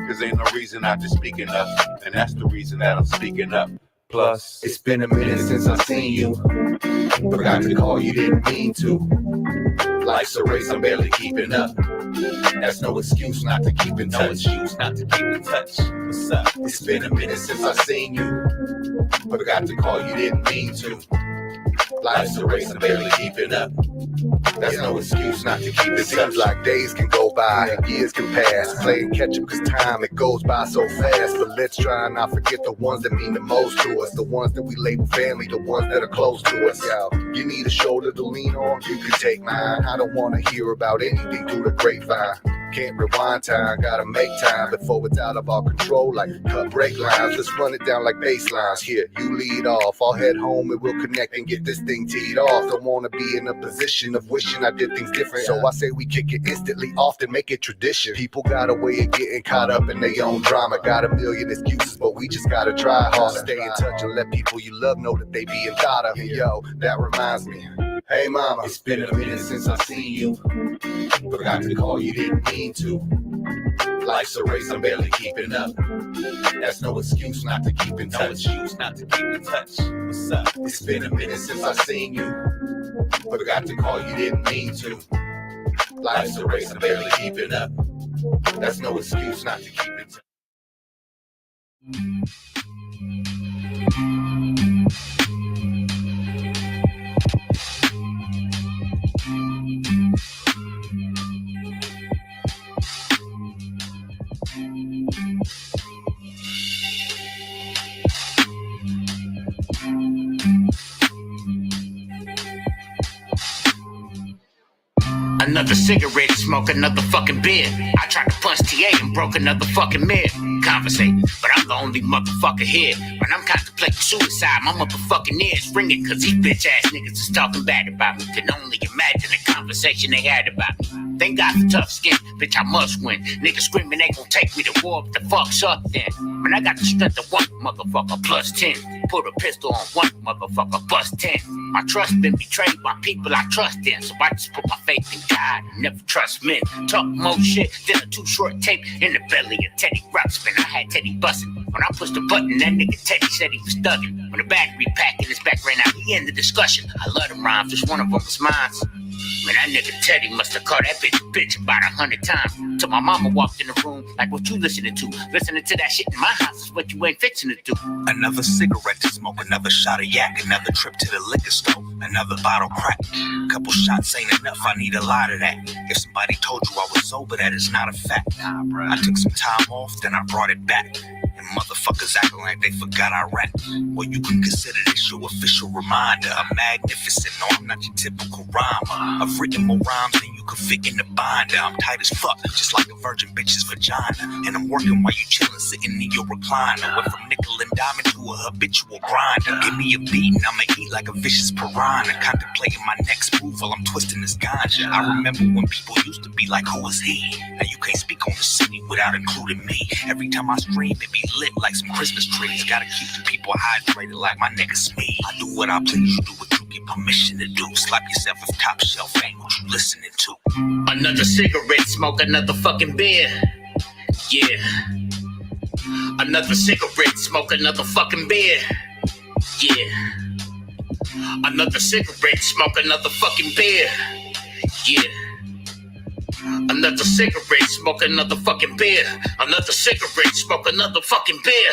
Cause ain't no reason not to speak enough, and that's the reason that I'm speaking up. Plus, it's been a minute since I've seen you, but I got to call you, didn't mean to. Life's a race, I'm barely keeping up. That's no excuse not to keep in touch. No excuse not to keep in touch. What's up? It's been a minute since I've seen you, but I got to call you, didn't mean to. Life's a race, I'm barely keeping up. That's no excuse not to keep it. Seems like days can go by and years can pass. Playing catch up cause time, it goes by so fast. But let's try and not forget the ones that mean the most to us. The ones that we label family, the ones that are close to us. Yo, you need a shoulder to lean on, you can take mine. I don't wanna hear about anything through the grapevine. Can't rewind time, gotta make time before it's out of our control. Like cut break lines, let's run it down like baselines. Here, you lead off, I'll head home and we'll connect and get this thing teed off. Don't wanna be in a position of wishing I did things different, so I say we kick it instantly off to make it tradition. People got a way of getting caught up in their own drama. Got a million excuses, but we just gotta try hard. Stay in touch and let people you love know that they being thought of. And yo, that reminds me, hey mama, it's been a minute since I've seen you, but I got to call you, didn't mean to. Life's a race, I'm barely keeping up. That's no excuse not to keep in touch. No excuse not to keep in touch. What's up? It's been a minute since I've seen you, but I got to call you, didn't mean to. Life's a race, I'm barely keeping up. That's no excuse not to keep in touch. Another cigarette, smoke another fucking beer. I tried to punch TA and broke another fucking mirror. Conversating, but I'm the only motherfucker here. When I'm contemplating suicide, my motherfucking ears ringing, cause these bitch ass niggas is talking bad about me. Can only imagine the conversation they had about me. Thank God for tough skin, bitch, I must win. Niggas screaming they gon' take me to war, but the fuck's up then. When I got the strength of one motherfucker plus 10. Put a pistol on one motherfucker plus 10. My trust been betrayed by people I trust in, so I just put my faith in God and never trust men. Talk more shit than a too short tape in the belly of Teddy Ruxpin. I had Teddy bustin'. When I pushed the button, that nigga Teddy said he was thuggin'. When the battery pack in his back ran out, he ended the discussion. I love them rhymes, just one of them was mine. Man, that nigga Teddy must have called that bitch about 100 times. Till my mama walked in the room like, what you listening to? Listening to that shit in my house is what you ain't fixing to do. Another cigarette to smoke, another shot of yak, another trip to the liquor store, another bottle crack. Couple shots ain't enough, I need a lot of that. If somebody told you I was sober, that is not a fact. I took some time off, then I brought it back. And Motherfuckers acting like they forgot I rap. Well, you can consider this your official reminder. I'm magnificent, no, I'm not your typical rhymer. I've written more rhymes than you could fit in the binder. I'm tight as fuck, just like a virgin bitch's vagina. And I'm working while you chillin', sitting in your recliner. Went from nickel and diamond to a habitual grinder. Give me a beat and I'ma eat like a vicious piranha. Contemplating my next move while I'm twisting this ganja. I remember when people used to be like, who is he? Now you can't speak on the city without including me. Every time I stream, it be lit like some Christmas trees. Gotta keep the people hydrated like my nigga Smee. I do what I please, you do what you get permission to do. Slap yourself if top shelf ain't what you listening to. Another cigarette, smoke another fucking beer. Yeah. Another cigarette, smoke another fucking beer. Yeah. Another cigarette, smoke another fucking beer. Yeah. Another cigarette, smoke another fucking beer. Another cigarette, smoke another fucking beer.